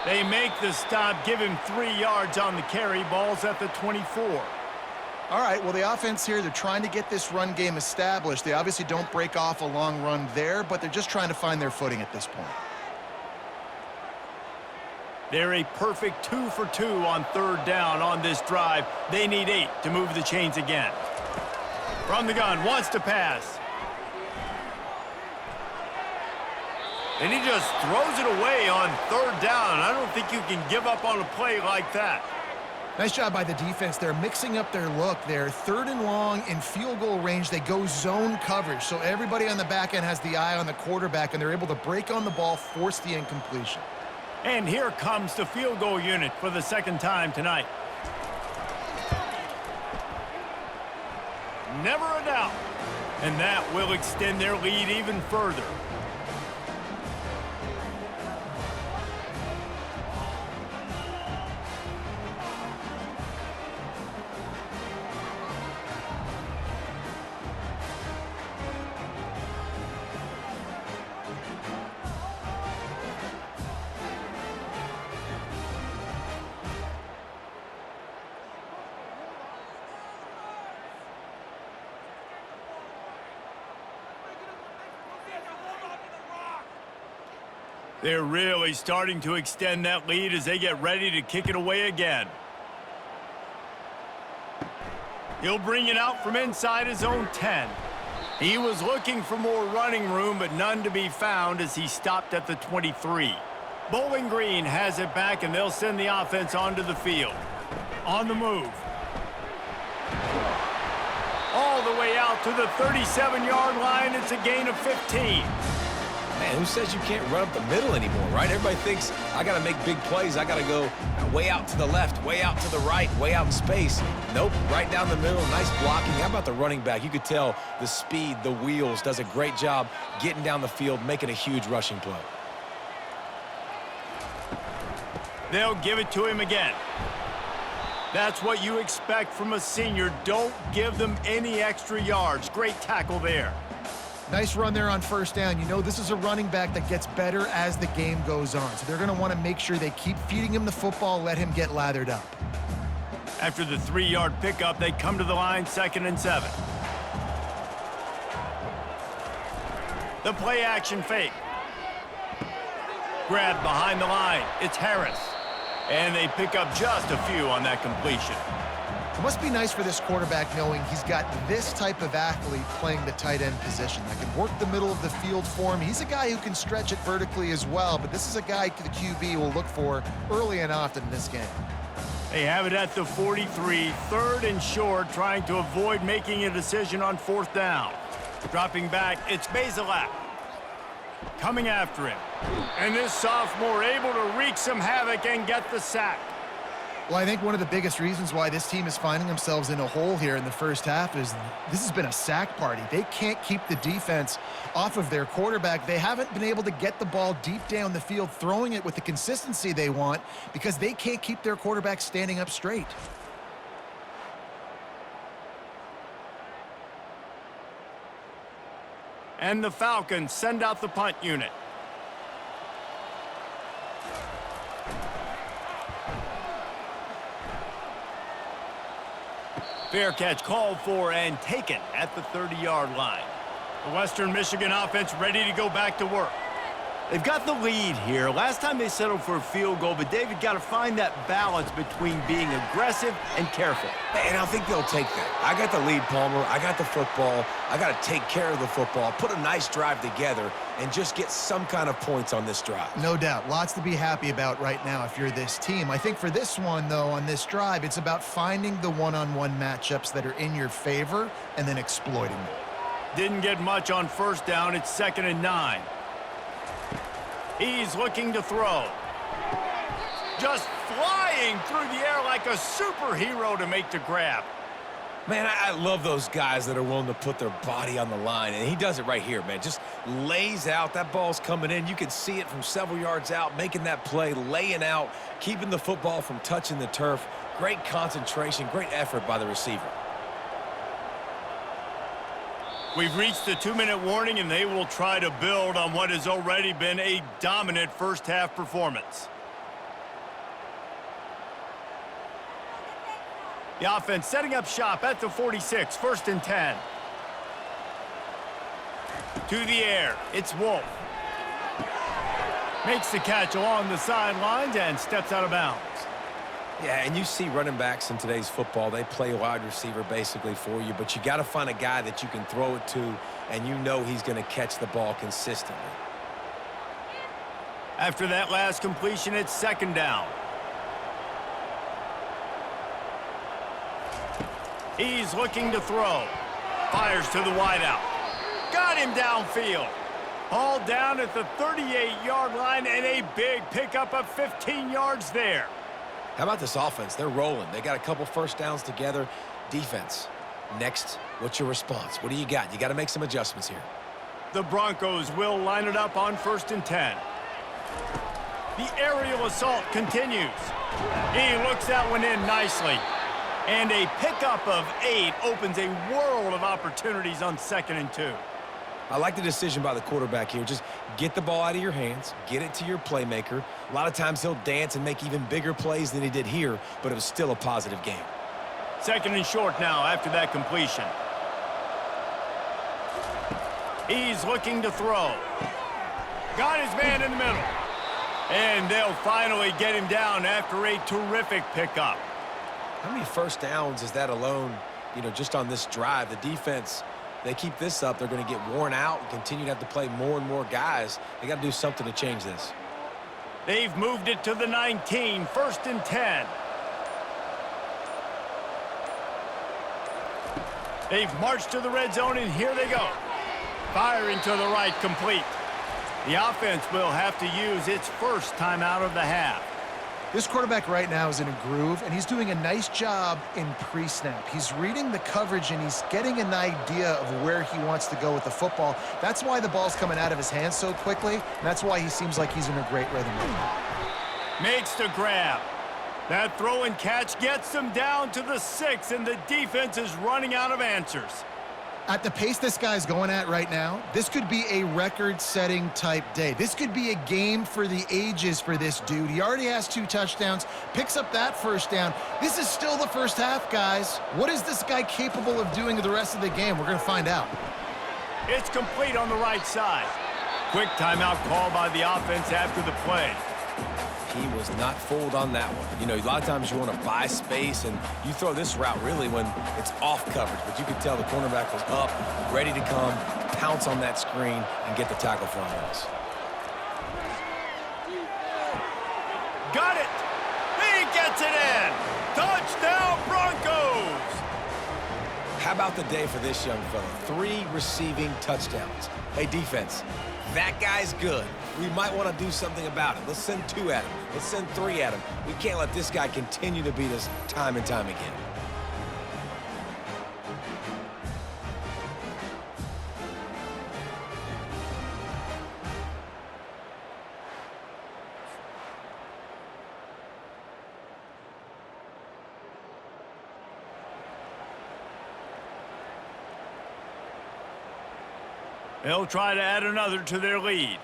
They make the stop, give him 3 yards on the carry. Ball's at the 24. All right, well, the offense here, they're trying to get this run game established. They obviously don't break off a long run there, but they're just trying to find their footing at this point. They're a perfect 2 for 2 on 3rd down on this drive. They need 8 to move the chains again. From the gun, wants to pass. And he just throws it away on 3rd down. I don't think you can give up on a play like that. Nice job by the defense. They're mixing up their look. They're 3rd and long in field goal range. They go zone coverage. So everybody on the back end has the eye on the quarterback, and they're able to break on the ball, force the incompletion. And here comes the field goal unit for the 2nd time tonight. Never a doubt. And that will extend their lead even further. They're really starting to extend that lead as they get ready to kick it away again. He'll bring it out from inside his own 10. He was looking for more running room, but none to be found as he stopped at the 23. Bowling Green has it back, and they'll send the offense onto the field. On the move. All the way out to the 37-yard line. It's a gain of 15. Man, who says you can't run up the middle anymore, right? Everybody thinks I got to make big plays. I got to go way out to the left, way out to the right, way out in space. Nope, right down the middle. Nice blocking. How about the running back? You could tell the speed, the wheels, does a great job getting down the field, making a huge rushing play. They'll give it to him again. That's what you expect from a senior. Don't give them any extra yards. Great tackle there. Nice run there on first down. You know this is a running back that gets better as the game goes on. So they're going to want to make sure they keep feeding him the football, let him get lathered up. After the 3-yard pickup, they come to the line, 2nd and 7. The play action fake. Grabbed behind the line. It's Harris. And they pick up just a few on that completion. It must be nice for this quarterback knowing he's got this type of athlete playing the tight end position that can work the middle of the field for him. He's a guy who can stretch it vertically as well, but this is a guy the QB will look for early and often in this game. They have it at the 43, 3rd and short, trying to avoid making a decision on 4th down. Dropping back, it's Bazelak. Coming after him. And this sophomore able to wreak some havoc and get the sack. Well, I think one of the biggest reasons why this team is finding themselves in a hole here in the first half is this has been a sack party. They can't keep the defense off of their quarterback. They haven't been able to get the ball deep down the field, throwing it with the consistency they want because they can't keep their quarterback standing up straight. And the Falcons send out the punt unit. Fair catch called for and taken at the 30-yard line. The Western Michigan offense ready to go back to work. They've got the lead here. Last time they settled for a field goal, but David got to find that balance between being aggressive and careful. And I think they'll take that. I got the lead, Palmer. I got the football. I got to take care of the football, put a nice drive together, and just get some kind of points on this drive. No doubt. Lots to be happy about right now if you're this team. I think for this one, though, on this drive, it's about finding the one-on-one matchups that are in your favor and then exploiting them. Didn't get much on 1st down. It's 2nd and 9. He's looking to throw. Just flying through the air like a superhero to make the grab. Man, I love those guys that are willing to put their body on the line, and he does it right here, man. Just lays out. That ball's coming in. You can see it from several yards out, making that play, laying out, keeping the football from touching the turf. Great concentration, great effort by the receiver. We've reached the 2-minute warning, and they will try to build on what has already been a dominant first-half performance. The offense setting up shop at the 46, 1st and 10. To the air, it's Wolf. Makes the catch along the sidelines and steps out of bounds. Yeah, and you see running backs in today's football, they play wide receiver basically for you, but you got to find a guy that you can throw it to, and you know he's going to catch the ball consistently. After that last completion, it's 2nd down. He's looking to throw. Fires to the wideout. Got him downfield. Hauled down at the 38-yard line, and a big pickup of 15 yards there. How about this offense? They're rolling. They got a couple first downs together. Defense. Next, what's your response? What do you got? You got to make some adjustments here. The Broncos will line it up on 1st and 10. The aerial assault continues. He looks that one in nicely. And a pickup of 8 opens a world of opportunities on 2nd and 2. I like the decision by the quarterback here. Just get the ball out of your hands, get it to your playmaker. A lot of times he'll dance and make even bigger plays than he did here, but it was still a positive game. 2nd and short now after that completion. He's looking to throw. Got his man in the middle. And they'll finally get him down after a terrific pickup. How many first downs is that alone, just on this drive? The defense, they keep this up, they're going to get worn out and continue to have to play more and more guys. They got to do something to change this. They've moved it to the 19, 1st and 10. They've marched to the red zone, and here they go. Firing to the right, complete. The offense will have to use its first timeout of the half. This quarterback right now is in a groove, and he's doing a nice job in pre-snap. He's reading the coverage, and he's getting an idea of where he wants to go with the football. That's why the ball's coming out of his hands so quickly, and that's why he seems like he's in a great rhythm right now. Makes the grab. That throw and catch gets them down to the 6, and the defense is running out of answers. At the pace this guy's going at right now, this could be a record-setting type day. This could be a game for the ages for this dude. He already has 2 touchdowns, picks up that first down. This is still the first half, guys. What is this guy capable of doing the rest of the game? We're going to find out. It's complete on the right side. Quick timeout call by the offense after the play. He was not fooled on that one. A lot of times you want to buy space, and you throw this route really when it's off coverage. But you could tell the cornerback was up, ready to come, pounce on that screen, and get the tackle for him. Got it! He gets it in! Touchdown, Broncos! How about the day for this young fella? 3 receiving touchdowns. Hey, defense, that guy's good. We might want to do something about it. Let's send 2 at him. Let's send 3 at him. We can't let this guy continue to beat us time and time again. They'll try to add another to their lead.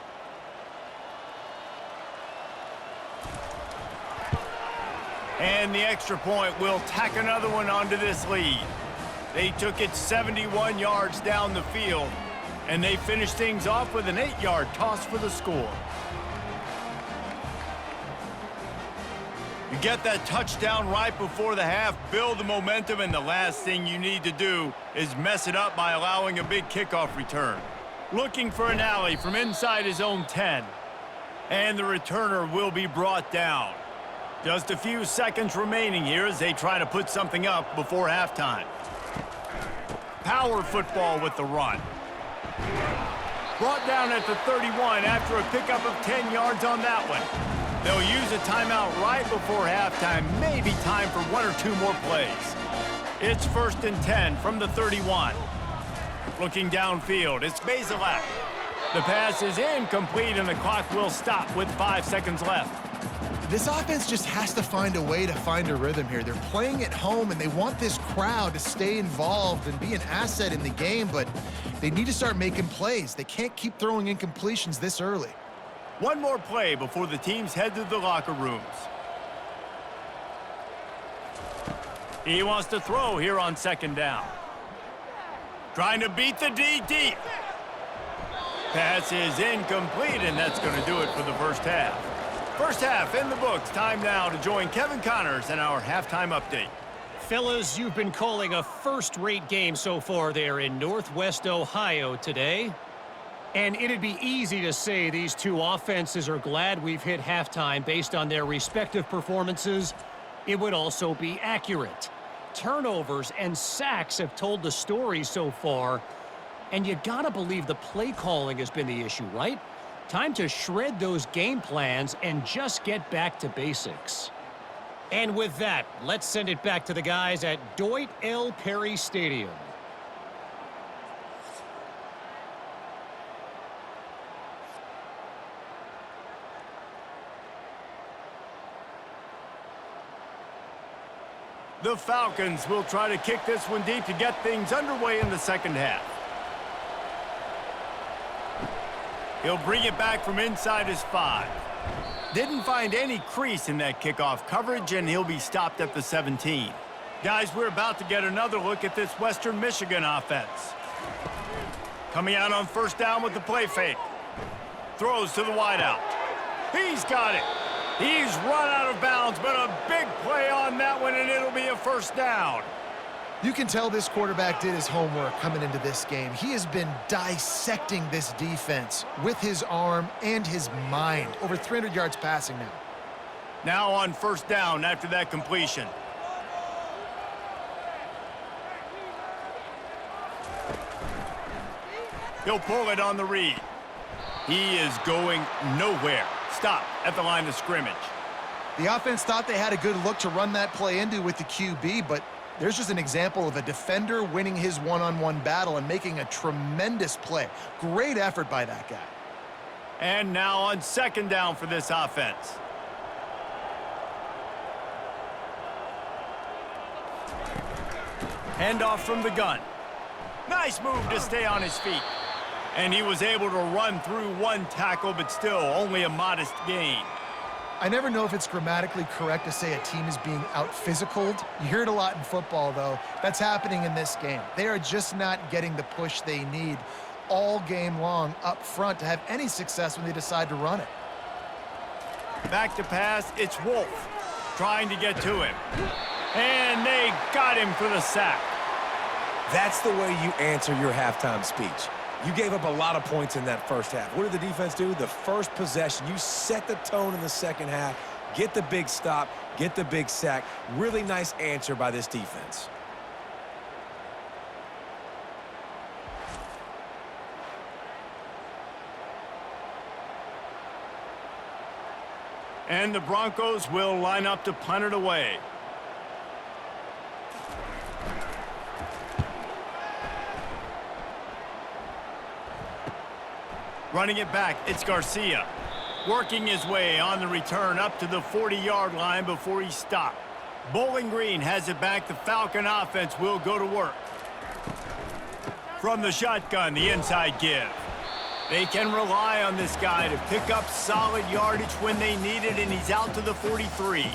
And the extra point will tack another one onto this lead. They took it 71 yards down the field, and they finished things off with an 8-yard toss for the score. You get that touchdown right before the half, build the momentum, and the last thing you need to do is mess it up by allowing a big kickoff return. Looking for an alley from inside his own 10. And the returner will be brought down. Just a few seconds remaining here as they try to put something up before halftime. Power football with the run. Brought down at the 31 after a pickup of 10 yards on that one. They'll use a timeout right before halftime, maybe time for 1 or 2 more plays. It's 1st and 10 from the 31. Looking downfield, it's Bazelak. The pass is incomplete, and the clock will stop with 5 seconds left. This offense just has to find a way to find a rhythm here. They're playing at home, and they want this crowd to stay involved and be an asset in the game, but they need to start making plays. They can't keep throwing incompletions this early. One more play before the teams head to the locker rooms. He wants to throw here on 2nd down. Trying to beat the D deep. Pass is incomplete, and that's going to do it for the first half. First half in the books. Time now to join Kevin Connors in our halftime update. Fellas, you've been calling a first-rate game so far there in Northwest Ohio today. And it'd be easy to say these 2 offenses are glad we've hit halftime based on their respective performances. It would also be accurate. Turnovers and sacks have told the story so far. And you gotta believe the play calling has been the issue, right? Time to shred those game plans and just get back to basics. And with that, let's send it back to the guys at Dwight L. Perry Stadium. The Falcons will try to kick this one deep to get things underway in the second half. He'll bring it back from inside his 5. Didn't find any crease in that kickoff coverage, and he'll be stopped at the 17. Guys, we're about to get another look at this Western Michigan offense. Coming out on 1st down with the play fake. Throws to the wideout. He's got it. He's run out of bounds, but a big play on that one, and it'll be a first down. You can tell this quarterback did his homework coming into this game. He has been dissecting this defense with his arm and his mind. Over 300 yards passing now. Now on first down after that completion. He'll pull it on the read. He is going nowhere. Stop at the line of scrimmage. The offense thought they had a good look to run that play into with the QB, but there's just an example of a defender winning his one-on-one battle and making a tremendous play. Great effort by that guy. And now on second down for this offense. Handoff from the gun. Nice move to stay on his feet. And he was able to run through one tackle, but still only a modest gain. I never know if it's grammatically correct to say a team is being out-physicaled. You hear it a lot in football, though. That's happening in this game. They are just not getting the push they need all game long up front to have any success when they decide to run it. Back to pass, it's Wolf trying to get to him. And they got him for the sack. That's the way you answer your halftime speech. You gave up a lot of points in that first half. What did the defense do? The first possession, you set the tone in the second half, get the big stop, get the big sack. Really nice answer by this defense. And the Broncos will line up to punt it away. Running it back, it's Garcia. Working his way on the return up to the 40-yard line before he stopped. Bowling Green has it back. The Falcon offense will go to work. From the shotgun, the inside give. They can rely on this guy to pick up solid yardage when they need it, and he's out to the 43.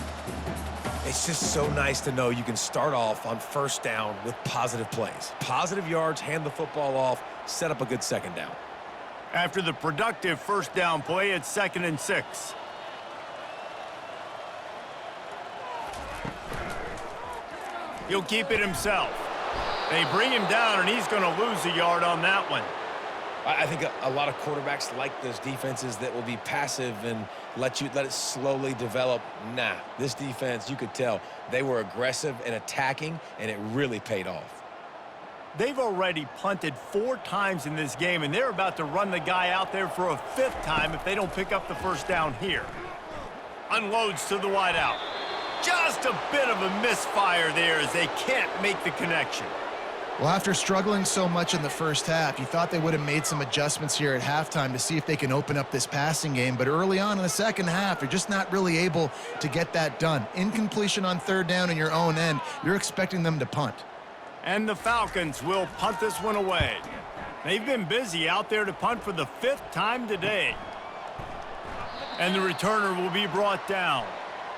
It's just so nice to know you can start off on first down with positive plays. Positive yards, hand the football off, set up a good second down. After the productive first down play, it's 2nd and 6. He'll keep it himself. They bring him down, and he's going to lose a yard on that one. I think a lot of quarterbacks like those defenses that will be passive and let it slowly develop. Nah, this defense, you could tell, they were aggressive and attacking, and it really paid off. They've already punted 4 times in this game, and they're about to run the guy out there for a 5th time if they don't pick up the first down here. Unloads to the wideout. Just a bit of a misfire there as they can't make the connection. Well, after struggling so much in the first half, you thought they would have made some adjustments here at halftime to see if they can open up this passing game. But early on in the second half, they're just not really able to get that done. Incompletion on third down in your own end, you're expecting them to punt. And the Falcons will punt this one away. They've been busy out there to punt for the 5th time today. And the returner will be brought down.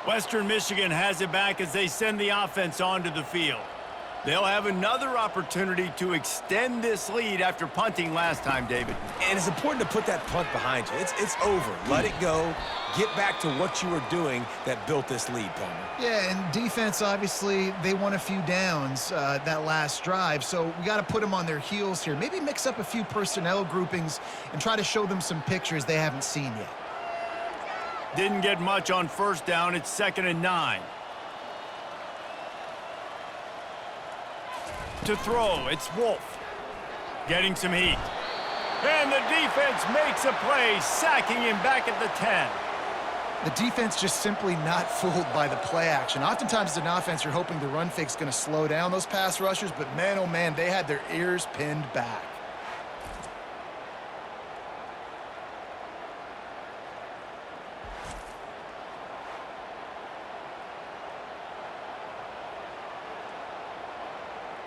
Western Michigan has it back as they send the offense onto the field. They'll have another opportunity to extend this lead after punting last time, David. And it's important to put that punt behind you. It's over. Let it go. Get back to what you were doing that built this lead, Palmer. Yeah, and defense, obviously, they won a few downs that last drive, so we got to put them on their heels here. Maybe mix up a few personnel groupings and try to show them some pictures they haven't seen yet. Didn't get much on first down. It's 2nd and 9. To throw, it's Wolf. Getting some heat. And the defense makes a play, sacking him back at the 10. The defense just simply not fooled by the play action. Oftentimes as an offense, you're hoping the run fake's going to slow down those pass rushers, but man, oh man, they had their ears pinned back.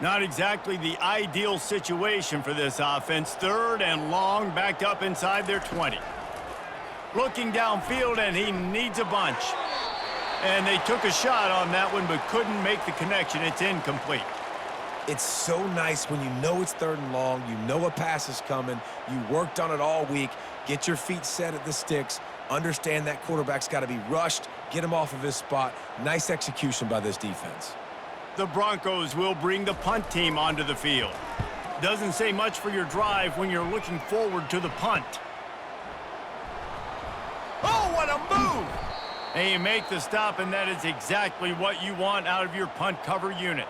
Not exactly the ideal situation for this offense. 3rd and long, backed up inside their 20. Looking downfield, and he needs a bunch. And they took a shot on that one, but couldn't make the connection. It's incomplete. It's so nice when you know it's 3rd and long, you know a pass is coming, you worked on it all week, get your feet set at the sticks, understand that quarterback's got to be rushed, get him off of his spot. Nice execution by this defense. The Broncos will bring the punt team onto the field. Doesn't say much for your drive when you're looking forward to the punt. Oh, what a move! And you make the stop, and that is exactly what you want out of your punt cover unit.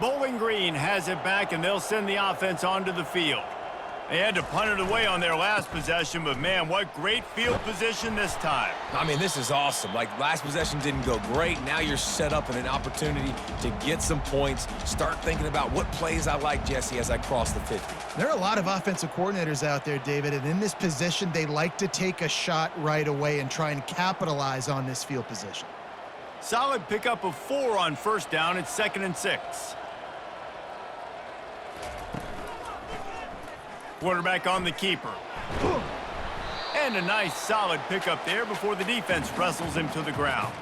Bowling Green has it back, and they'll send the offense onto the field. They had to punt it away on their last possession, but, man, what great field position this time. I mean, this is awesome. Like, last possession didn't go great. Now you're set up in an opportunity to get some points. Start thinking about what plays I like, Jesse, as I cross the 50. There are a lot of offensive coordinators out there, David, and in this position, they like to take a shot right away and try and capitalize on this field position. Solid pickup of 4 on first down. It's 2nd and 6. Quarterback on the keeper. And a nice solid pickup there before the defense wrestles him to the ground.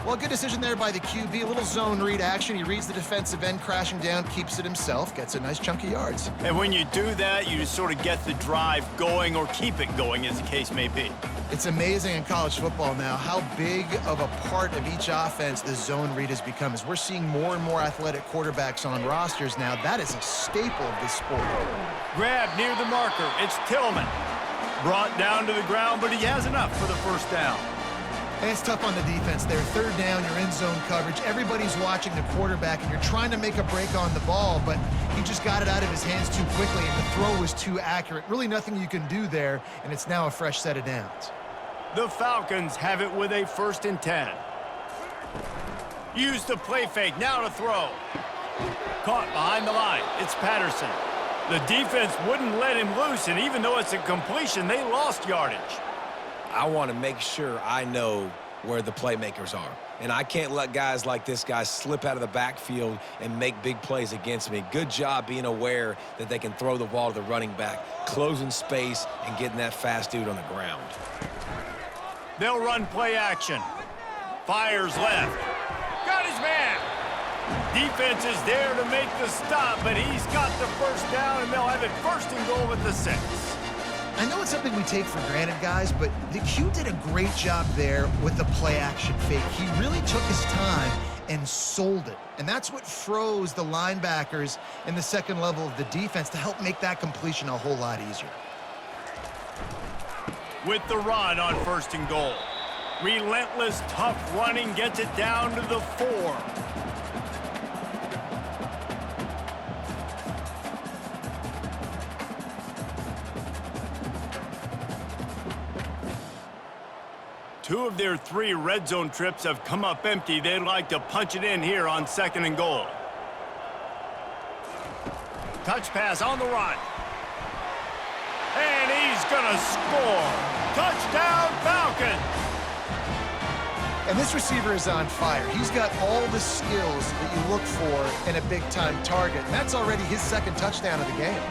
Well, good decision there by the QB. A little zone read action. He reads the defensive end crashing down, keeps it himself, gets a nice chunk of yards. And when you do that, you just sort of get the drive going or keep it going, as the case may be. It's amazing in college football now how big of a part of each offense the zone read has become. As we're seeing more and more athletic quarterbacks on rosters now, that is a staple of this sport. Grab near the marker. It's Tillman. Brought down to the ground, but he has enough for the first down. And it's tough on the defense there. 3rd down, you're in zone coverage. Everybody's watching the quarterback, and you're trying to make a break on the ball, but he just got it out of his hands too quickly, and the throw was too accurate. Really nothing you can do there, and it's now a fresh set of downs. The Falcons have it with a 1st and 10. Use the play fake. Now to throw. Caught behind the line. It's Patterson. The defense wouldn't let him loose, and even though it's a completion, they lost yardage. I want to make sure I know where the playmakers are. And I can't let guys like this guy slip out of the backfield and make big plays against me. Good job being aware that they can throw the ball to the running back, closing space, and getting that fast dude on the ground. They'll run play action. Fires left. Got his man. Defense is there to make the stop, but he's got the first down, and they'll have it 1st and goal at the 6. I know it's something we take for granted, guys, but the Q did a great job there with the play-action fake. He really took his time and sold it, and that's what froze the linebackers in the second level of the defense to help make that completion a whole lot easier. With the run on 1st and goal. Relentless, tough running gets it down to the 4. Two of their 3 red zone trips have come up empty. They'd like to punch it in here on 2nd and goal. Touch pass on the run. And he's gonna score. Touchdown, Falcons! And this receiver is on fire. He's got all the skills that you look for in a big-time target. And that's already his 2nd touchdown of the game.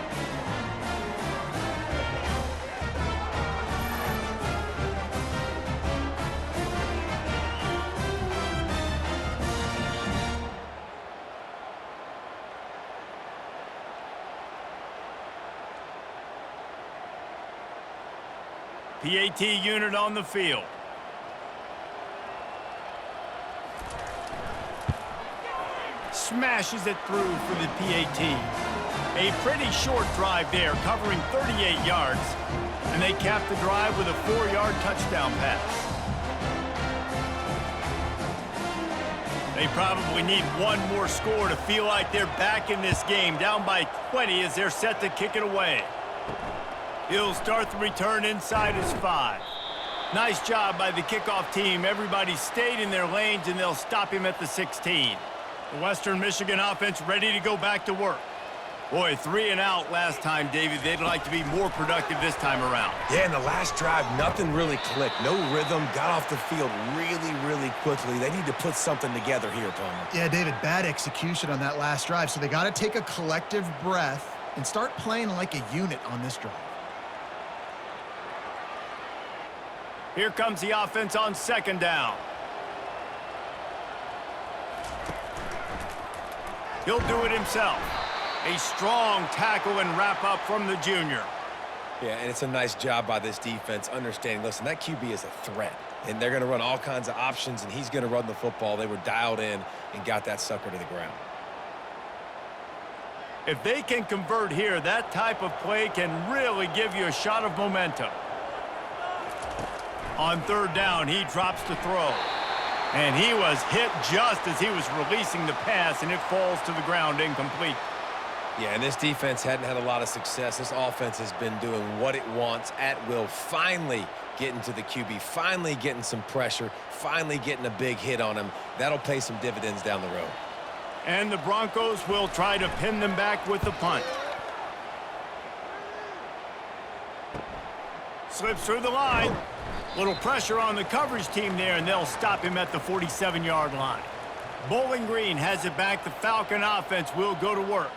PAT unit on the field. Smashes it through for the PAT. A pretty short drive there, covering 38 yards. And they cap the drive with a 4-yard touchdown pass. They probably need one more score to feel like they're back in this game, down by 20 as they're set to kick it away. He'll start the return inside his 5. Nice job by the kickoff team. Everybody stayed in their lanes, and they'll stop him at the 16. The Western Michigan offense ready to go back to work. Boy, 3 and out last time, David. They'd like to be more productive this time around. Yeah, in the last drive, nothing really clicked. No rhythm, got off the field really quickly. They need to put something together here, Palmer. Yeah, David, bad execution on that last drive, so they got to take a collective breath and start playing like a unit on this drive. Here comes the offense on 2nd down. He'll do it himself. A strong tackle and wrap up from the junior. Yeah, and it's a nice job by this defense understanding, listen, that QB is a threat, and they're going to run all kinds of options, and he's going to run the football. They were dialed in and got that sucker to the ground. If they can convert here, that type of play can really give you a shot of momentum. On third down, he drops to throw. And he was hit just as he was releasing the pass, and it falls to the ground incomplete. Yeah, and this defense hadn't had a lot of success. This offense has been doing what it wants at will, finally getting to the QB, finally getting some pressure, finally getting a big hit on him. That'll pay some dividends down the road. And the Broncos will try to pin them back with the punt. Slips through the line. Little pressure on the coverage team there, and they'll stop him at the 47-yard line. Bowling Green has it back. The Falcon offense will go to work.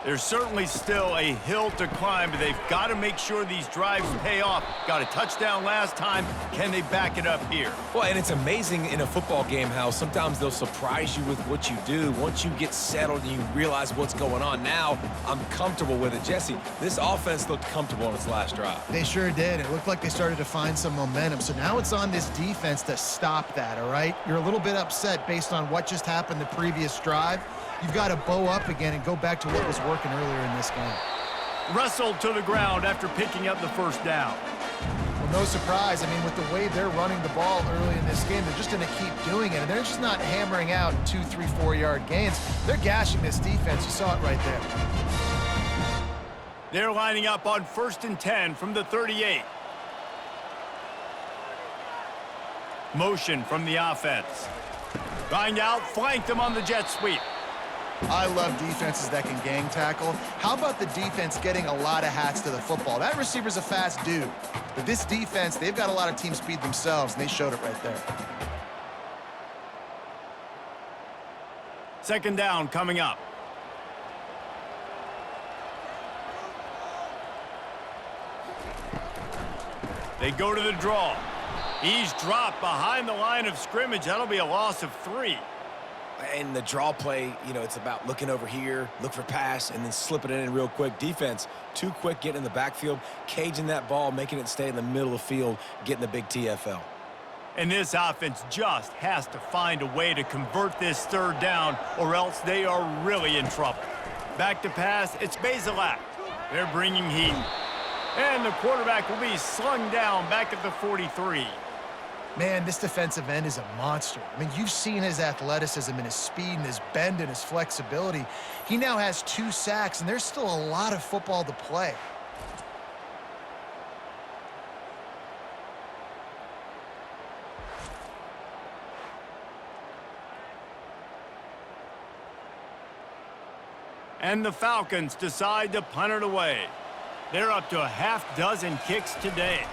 There's certainly still a hill to climb, but they've got to make sure these drives pay off. Got a touchdown last time. Can they back it up here? Well, and it's amazing in a football game how sometimes they'll surprise you with what you do. Once you get settled and you realize what's going on, now I'm comfortable with it. Jesse, this offense looked comfortable on its last drive. They sure did. It looked like they started to find some momentum. So now it's on this defense to stop that, all right? You're a little bit upset based on what just happened the previous drive. You've got to bow up again and go back to what was working earlier in this game. Wrestled to the ground after picking up the first down. Well, no surprise. I mean, with the way they're running the ball early in this game, they're just going to keep doing it. And they're just not hammering out 2, 3, 4-yard gains. They're gashing this defense. You saw it right there. They're lining up on 1st and 10 from the 38. Motion from the offense. Going out, flanked him on the jet sweep. I love defenses that can gang tackle. How about the defense getting a lot of hats to the football? That receiver's a fast dude. But this defense, they've got a lot of team speed themselves, and they showed it right there. Second down coming up. They go to the draw. He's dropped behind the line of scrimmage. That'll be a loss of 3. And the draw play, you know, it's about looking over here, look for pass, and then slipping it in real quick. Defense, too quick getting in the backfield, caging that ball, making it stay in the middle of the field, getting the big TFL. And this offense just has to find a way to convert this third down, or else they are really in trouble. Back to pass, it's Bazelak. They're bringing heat. And the quarterback will be slung down back at the 43. Man, this defensive end is a monster. I mean, you've seen his athleticism and his speed and his bend and his flexibility. He now has 2 sacks, and there's still a lot of football to play. And the Falcons decide to punt it away. They're up to a half-dozen kicks today.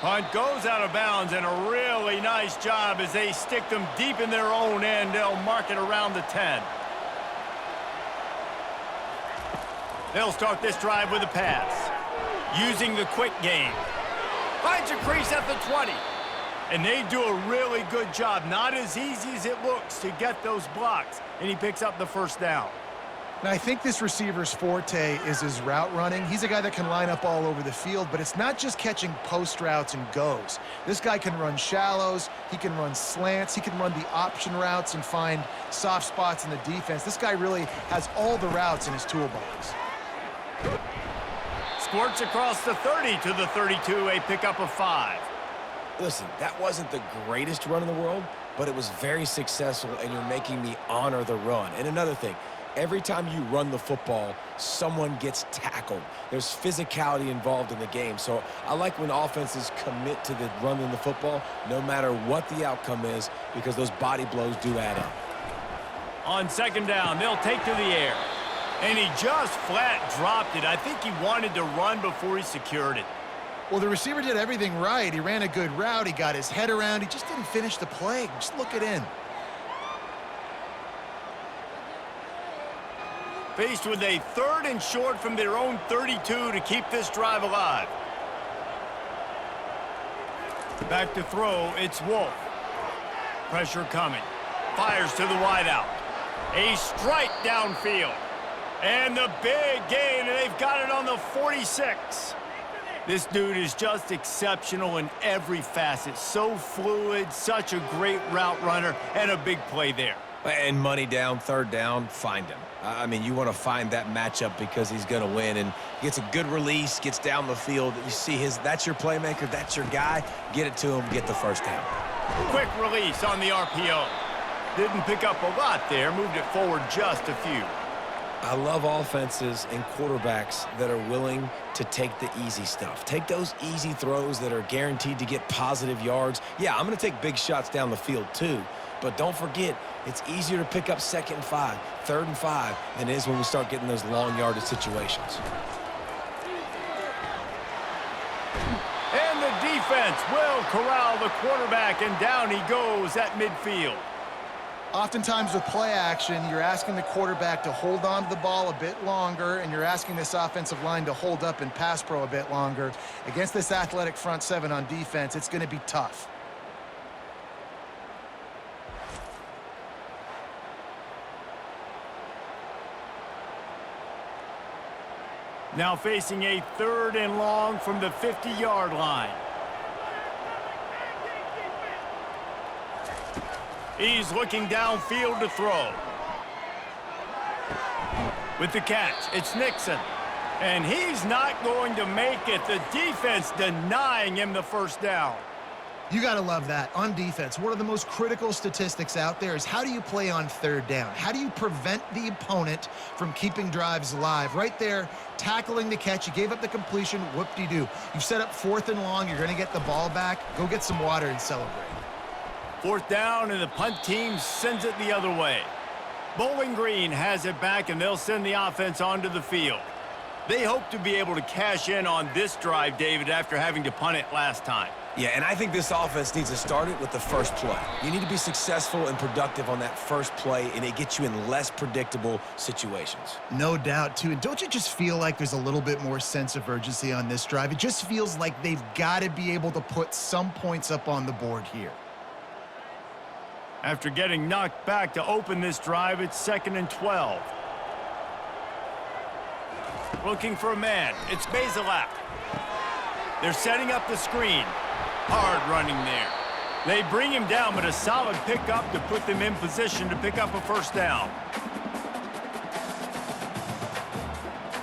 Punt goes out of bounds, and a really nice job as they stick them deep in their own end. They'll mark it around the 10. They'll start this drive with a pass. Using the quick game. Finds a crease at the 20. And they do a really good job. Not as easy as it looks to get those blocks. And he picks up the first down. Now, I think this receiver's forte is his route running. He's a guy that can line up all over the field, but it's not just catching post routes and goes. This guy can run shallows, he can run slants, he can run the option routes and find soft spots in the defense. This guy really has all the routes in his toolbox. Squirts across the 30 to the 32, a pickup of 5. Listen, that wasn't the greatest run in the world, but it was very successful, and you're making me honor the run. And another thing, every time you run the football, someone gets tackled. There's physicality involved in the game. So I like when offenses commit to the running the football, no matter what the outcome is, because those body blows do add up. On second down, they'll take to the air. And he just flat dropped it. I think he wanted to run before he secured it. Well, the receiver did everything right. He ran a good route. He got his head around. He just didn't finish the play. Just look it in. Faced with a 3rd and short from their own 32 to keep this drive alive. Back to throw, it's Wolf. Pressure coming. Fires to the wideout. A strike downfield. And the big gain, and they've got it on the 46. This dude is just exceptional in every facet. So fluid, such a great route runner, and a big play there. And money down, third down, find him. I mean, you want to find that matchup because he's going to win, and gets a good release, gets down the field. You see that's your playmaker, that's your guy. Get it to him, get the first down. Quick release on the RPO. Didn't pick up a lot there, moved it forward just a few. I love offenses and quarterbacks that are willing to take the easy stuff. Take those easy throws that are guaranteed to get positive yards. Yeah, I'm going to take big shots down the field too. But don't forget, it's easier to pick up 2nd and 5, 3rd and 5 than it is when we start getting those long yardage situations. And the defense will corral the quarterback, and down he goes at midfield. Oftentimes with play action, you're asking the quarterback to hold on to the ball a bit longer, and you're asking this offensive line to hold up in pass pro a bit longer. Against this athletic front seven on defense, it's going to be tough. Now facing a 3rd and long from the 50-yard line. He's looking downfield to throw. With the catch, it's Nixon. And he's not going to make it. The defense denying him the first down. You got to love that. On defense, one of the most critical statistics out there is how do you play on 3rd down? How do you prevent the opponent from keeping drives alive? Right there, tackling the catch. You gave up the completion. Whoop-de-doo. You've set up 4th and long. You're going to get the ball back. Go get some water and celebrate. 4th down, and the punt team sends it the other way. Bowling Green has it back, and they'll send the offense onto the field. They hope to be able to cash in on this drive, David, after having to punt it last time. Yeah, and I think this offense needs to start it with the first play. You need to be successful and productive on that first play, and it gets you in less predictable situations. No doubt, too. And don't you just feel like there's a little bit more sense of urgency on this drive? It just feels like they've got to be able to put some points up on the board here. After getting knocked back to open this drive, it's 2nd and 12. Looking for a man. It's Basilak. They're setting up the screen. Hard running there. They bring him down, but a solid pickup to put them in position to pick up a first down.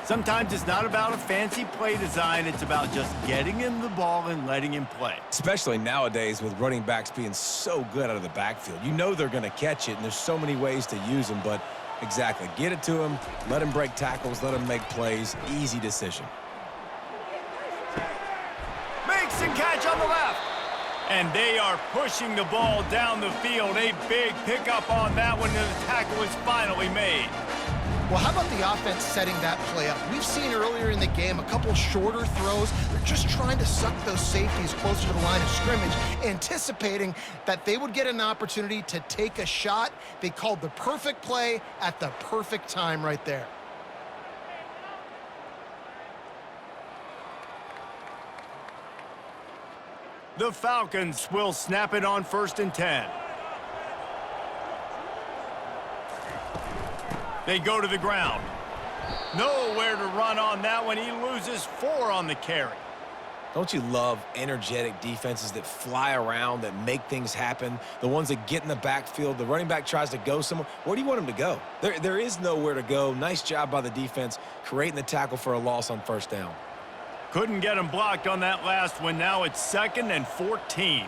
Sometimes it's not about a fancy play design. It's about just getting him the ball and letting him play. Especially nowadays with running backs being so good out of the backfield. You know they're going to catch it, and there's so many ways to use them, but exactly. Get it to him, let him break tackles, let him make plays. Easy decision. Makes a catch on the left. And they are pushing the ball down the field. A big pickup on that one, and the tackle is finally made. Well, how about the offense setting that play up? We've seen earlier in the game a couple shorter throws. They're just trying to suck those safeties closer to the line of scrimmage, anticipating that they would get an opportunity to take a shot. They called the perfect play at the perfect time right there. The Falcons will snap it on 1st and 10. They go to the ground. Nowhere to run on that one. He loses 4 on the carry. Don't you love energetic defenses that fly around, that make things happen? The ones that get in the backfield, the running back tries to go somewhere. Where do you want him to go? There is nowhere to go. Nice job by the defense, creating the tackle for a loss on 1st down. Couldn't get him blocked on that last one. Now it's 2nd and 14.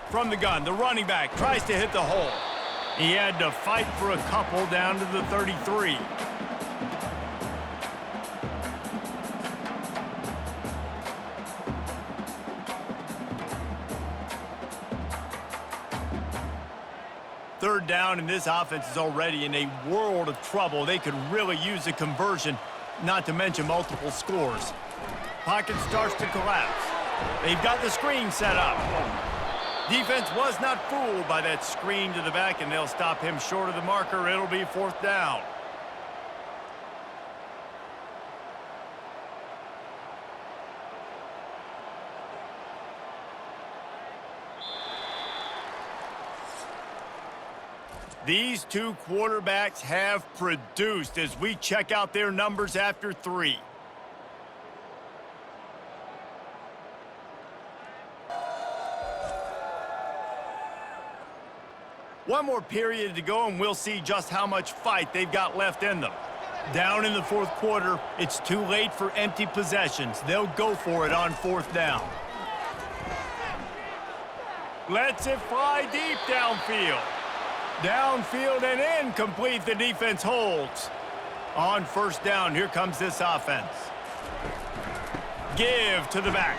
From the gun, the running back tries to hit the hole. He had to fight for a couple down to the 33. Third down, and this offense is already in a world of trouble. They could really use a conversion, not to mention multiple scores. Pocket starts to collapse. They've got the screen set up. Defense was not fooled by that screen to the back, and they'll stop him short of the marker. It'll be 4th down. These two quarterbacks have produced as we check out their numbers after 3. One more period to go, and we'll see just how much fight they've got left in them. Down in the fourth quarter, it's too late for empty possessions. They'll go for it on 4th down. Lets it fly deep downfield. Downfield and incomplete, the defense holds. On 1st down, here comes this offense. Give to the back.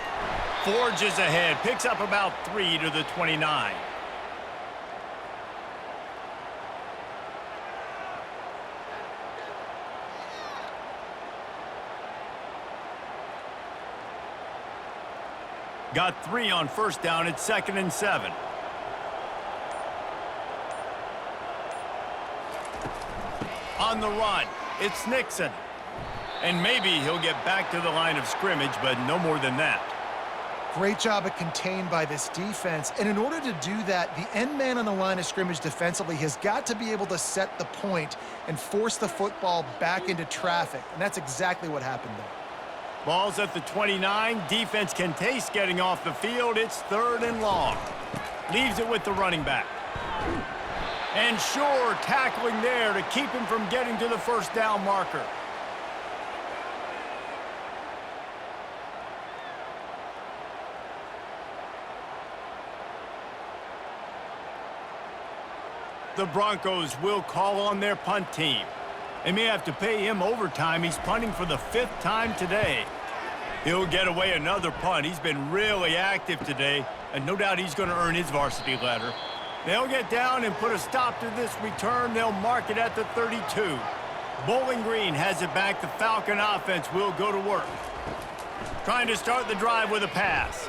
Forges ahead, picks up about 3 to the 29. Got 3 on 1st down. It's 2nd and 7. On the run, it's Nixon. And maybe he'll get back to the line of scrimmage, but no more than that. Great job of contained by this defense. And in order to do that, the end man on the line of scrimmage defensively has got to be able to set the point and force the football back into traffic. And that's exactly what happened there. Ball's at the 29. Defense can taste getting off the field. It's 3rd and long. Leaves it with the running back. And sure, tackling there to keep him from getting to the 1st down marker. The Broncos will call on their punt team. They may have to pay him overtime. He's punting for the 5th time today. He'll get away another punt. He's been really active today, and no doubt he's going to earn his varsity letter. They'll get down and put a stop to this return. They'll mark it at the 32. Bowling Green has it back. The Falcon offense will go to work. Trying to start the drive with a pass.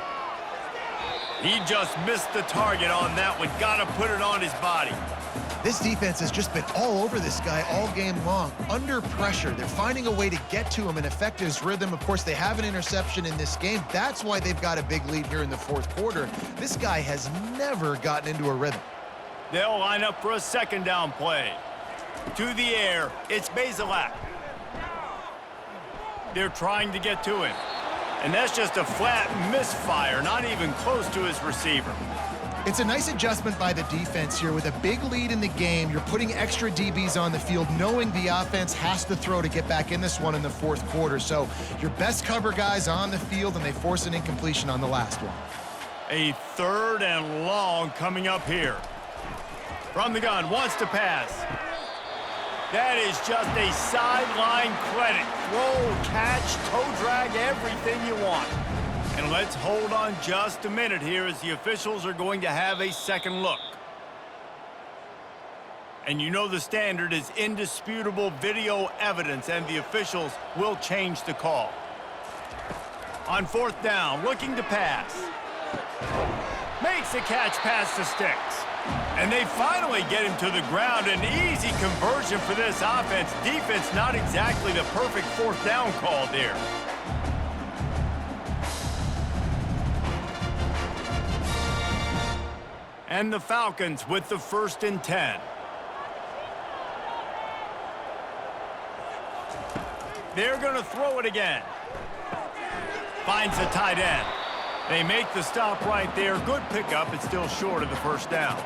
He just missed the target on that one. Got to put it on his body. This defense has just been all over this guy all game long. Under pressure, they're finding a way to get to him and affect his rhythm. Of course, they have an interception in this game. That's why they've got a big lead here in the 4th quarter. This guy has never gotten into a rhythm. They'll line up for a 2nd down play. To the air, it's Bazelak. They're trying to get to him. And that's just a flat misfire, not even close to his receiver. It's a nice adjustment by the defense here. With a big lead in the game, you're putting extra DBs on the field, knowing the offense has to throw to get back in this one in the 4th quarter. So your best cover guys on the field, and they force an incompletion on the last one. A 3rd and long coming up here. From the gun, wants to pass. That is just a sideline credit. Throw, catch, toe drag, everything you want. And let's hold on just a minute here as the officials are going to have a second look. And you know the standard is indisputable video evidence, and the officials will change the call. On 4th down, looking to pass. Makes a catch past the sticks. And they finally get him to the ground. An easy conversion for this offense. Defense not exactly the perfect 4th down call there. And the Falcons with the 1st and 10. They're going to throw it again. Finds the tight end. They make the stop right there. Good pickup. It's still short of the 1st down.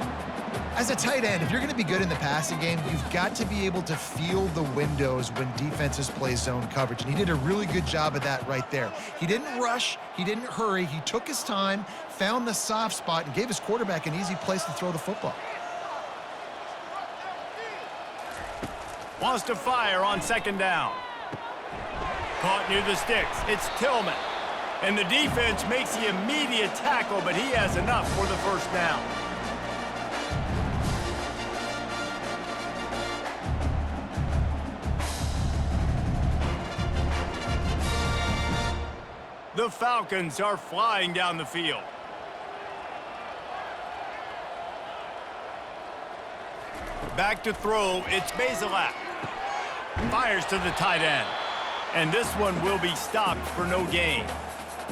As a tight end, if you're going to be good in the passing game, you've got to be able to feel the windows when defenses play zone coverage. And he did a really good job of that right there. He didn't rush. He didn't hurry. He took his time, found the soft spot, and gave his quarterback an easy place to throw the football. Wants to fire on 2nd down. Caught near the sticks. It's Tillman. And the defense makes the immediate tackle, but he has enough for the 1st down. The Falcons are flying down the field. Back to throw, it's Bazelak. Fires to the tight end. And this one will be stopped for no gain.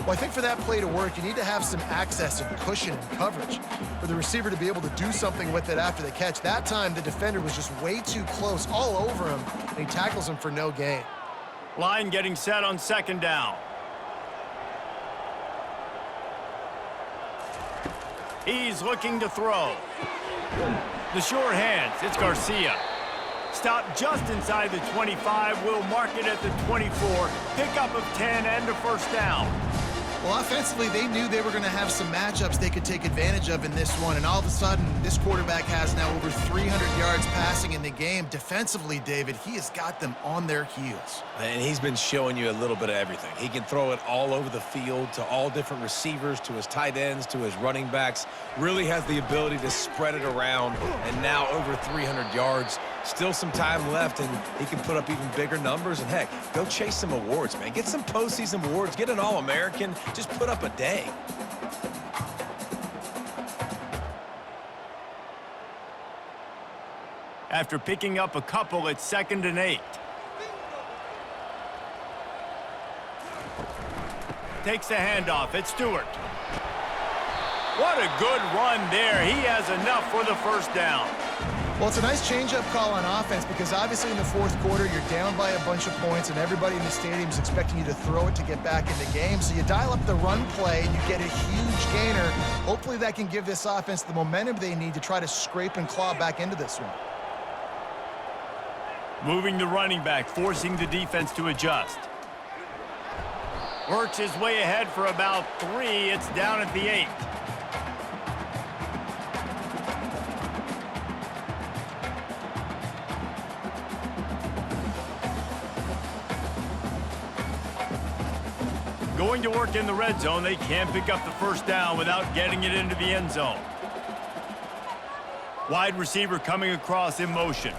Well, I think for that play to work, you need to have some access and cushion and coverage for the receiver to be able to do something with it after the catch. That time, the defender was just way too close, all over him, and he tackles him for no gain. Line getting set on second down. He's looking to throw. The short hands, it's Garcia. Stop just inside the 25. We'll mark it at the 24. Pickup of 10 and a first down. Well, offensively, they knew they were going to have some matchups they could take advantage of in this one, and all of a sudden, this quarterback has now over 300 yards passing in the game. Defensively, David, he has got them on their heels. And he's been showing you a little bit of everything. He can throw it all over the field to all different receivers, to his tight ends, to his running backs. Really has the ability to spread it around, and now over 300 yards. Still some time left, and he can put up even bigger numbers. And, heck, go chase some awards, man. Get some postseason awards. Get an All-American. Just put up a day. After picking up a couple, it's 2nd and 8. Takes the handoff. It's Stewart. What a good run there. He has enough for the first down. Well, it's a nice change-up call on offense because obviously in the fourth quarter, you're down by a bunch of points and everybody in the stadium is expecting you to throw it to get back in the game. So you dial up the run play and you get a huge gainer. Hopefully that can give this offense the momentum they need to try to scrape and claw back into this one. Moving the running back, forcing the defense to adjust. Works his way ahead for about 3. It's down at the 8. Going to work in the red zone. They can't pick up the first down without getting it into the end zone. Wide receiver coming across in motion.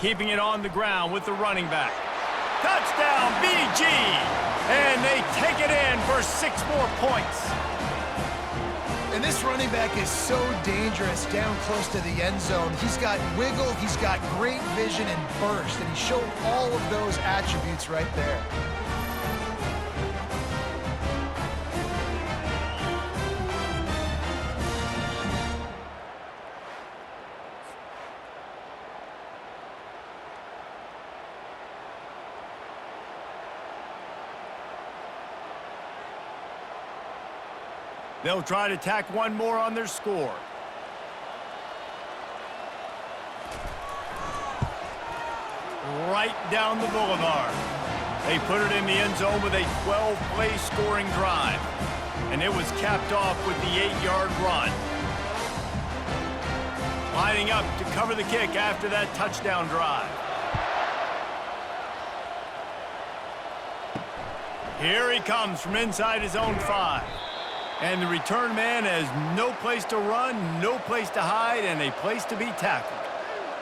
Keeping it on the ground with the running back. Touchdown, BG! And they take it in for 6 more points. And this running back is so dangerous down close to the end zone. He's got wiggle, he's got great vision and burst, and he showed all of those attributes right there. They'll try to tack one more on their score. Right down the boulevard. They put it in the end zone with a 12-play scoring drive. And it was capped off with the 8-yard run. Lining up to cover the kick after that touchdown drive. Here he comes from inside his own 5. And the return man has no place to run, no place to hide, and a place to be tackled.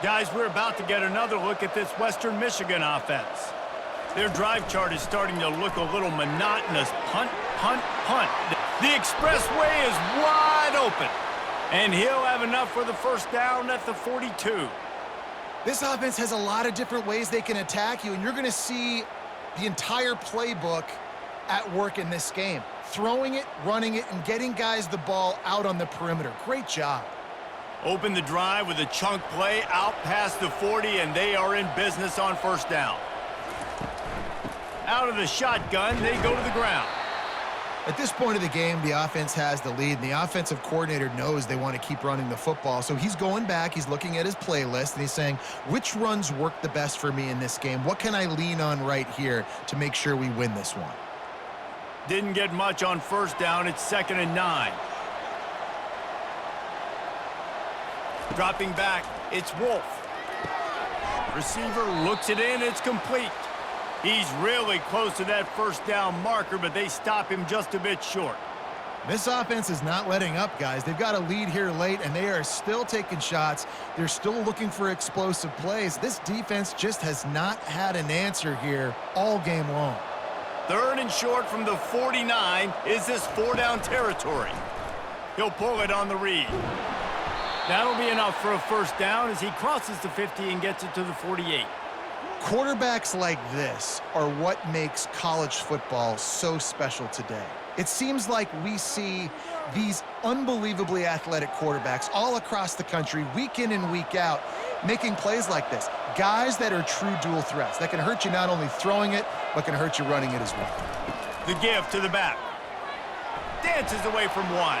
Guys, we're about to get another look at this Western Michigan offense. Their drive chart is starting to look a little monotonous. Punt, punt, punt. The expressway is wide open. And he'll have enough for the first down at the 42. This offense has a lot of different ways they can attack you, and you're going to see the entire playbook at work in this game. Throwing it, running it, and getting guys the ball out on the perimeter. Great job. Open the drive with a chunk play out past the 40, and they are in business on first down. Out of the shotgun, they go to the ground. At this point of the game, the offense has the lead, and the offensive coordinator knows they want to keep running the football. So he's going back, he's looking at his playlist, and he's saying, which runs work the best for me in this game? What can I lean on right here to make sure we win this one? Didn't get much on first down. It's 2nd and 9. Dropping back, it's Wolf. Receiver looks it in, it's complete. He's really close to that first down marker, but they stop him just a bit short. This offense is not letting up, guys. They've got a lead here late, and they are still taking shots. They're still looking for explosive plays. This defense just has not had an answer here all game long. 3rd and short from the 49. Is this 4-down territory? He'll pull it on the read. That'll be enough for a first down as he crosses the 50 and gets it to the 48. Quarterbacks like this are what makes college football so special today. It seems like we see these unbelievably athletic quarterbacks all across the country, week in and week out, making plays like this. Guys that are true dual threats, that can hurt you not only throwing it, but can hurt you running it as well. The give to the back. Dances away from one.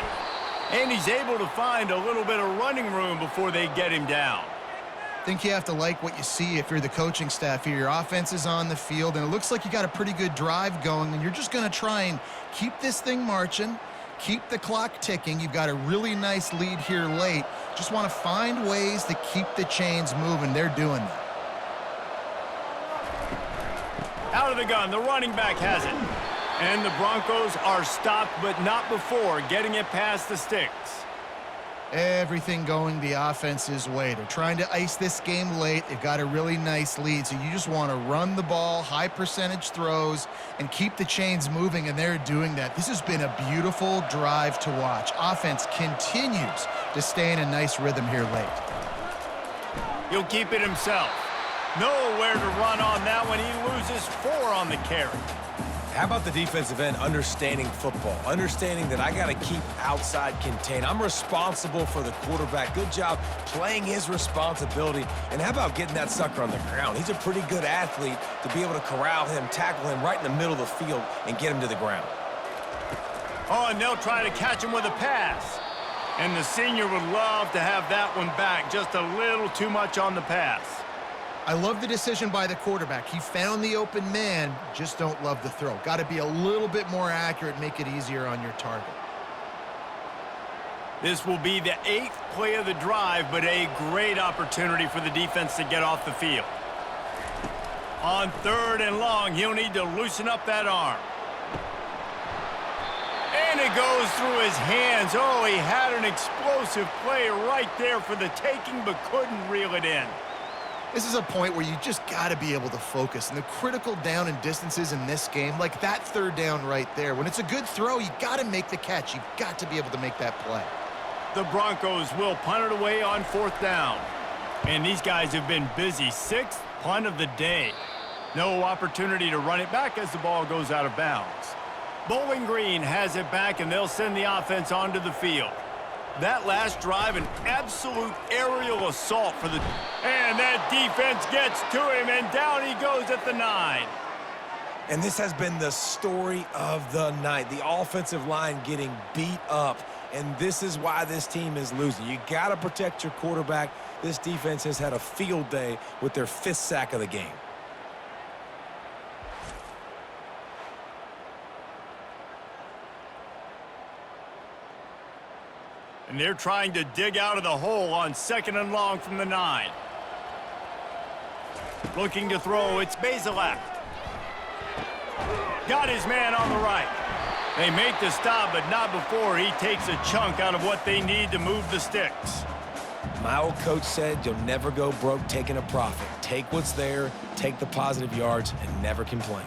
And he's able to find a little bit of running room before they get him down. I think you have to like what you see if you're the coaching staff here. Your offense is on the field, and it looks like you got a pretty good drive going, and you're just going to try and keep this thing marching, keep the clock ticking. You've got a really nice lead here late. Just want to find ways to keep the chains moving. They're doing that. Out of the gun, the running back has it. And the Broncos are stopped, but not before getting it past the sticks. Everything going the offense's way. They're trying to ice this game late. They've got a really nice lead, so you just want to run the ball, high percentage throws, and keep the chains moving, and they're doing that. This has been a beautiful drive to watch. Offense continues to stay in a nice rhythm here late. He'll keep it himself. Nowhere to run on that one. He loses 4 on the carry. How about the defensive end understanding football, understanding that I got to keep outside contained. I'm responsible for the quarterback. Good job playing his responsibility. And how about getting that sucker on the ground? He's a pretty good athlete to be able to corral him, tackle him right in the middle of the field, and get him to the ground. Oh, and they'll try to catch him with a pass. And the senior would love to have that one back. Just a little too much on the pass. I love the decision by the quarterback. He found the open man, just don't love the throw. Got to be a little bit more accurate, make it easier on your target. This will be the 8th play of the drive, but a great opportunity for the defense to get off the field. On 3rd and long, he'll need to loosen up that arm. And it goes through his hands. Oh, he had an explosive play right there for the taking, but couldn't reel it in. This is a point where you just got to be able to focus. And the critical down and distances in this game, like that 3rd down right there, when it's a good throw, you got to make the catch. You've got to be able to make that play. The Broncos will punt it away on 4th down. And these guys have been busy. 6th punt of the day. No opportunity to run it back as the ball goes out of bounds. Bowling Green has it back, and they'll send the offense onto the field. That last drive, an absolute aerial assault for the... And that defense gets to him, and down he goes at the 9. And this has been the story of the night. The offensive line getting beat up, and this is why this team is losing. You got to protect your quarterback. This defense has had a field day with their 5th sack of the game. And they're trying to dig out of the hole on 2nd and long from the 9. Looking to throw, it's Bazelak. Got his man on the right. They make the stop, but not before he takes a chunk out of what they need to move the sticks. My old coach said you'll never go broke taking a profit. Take what's there, take the positive yards, and never complain.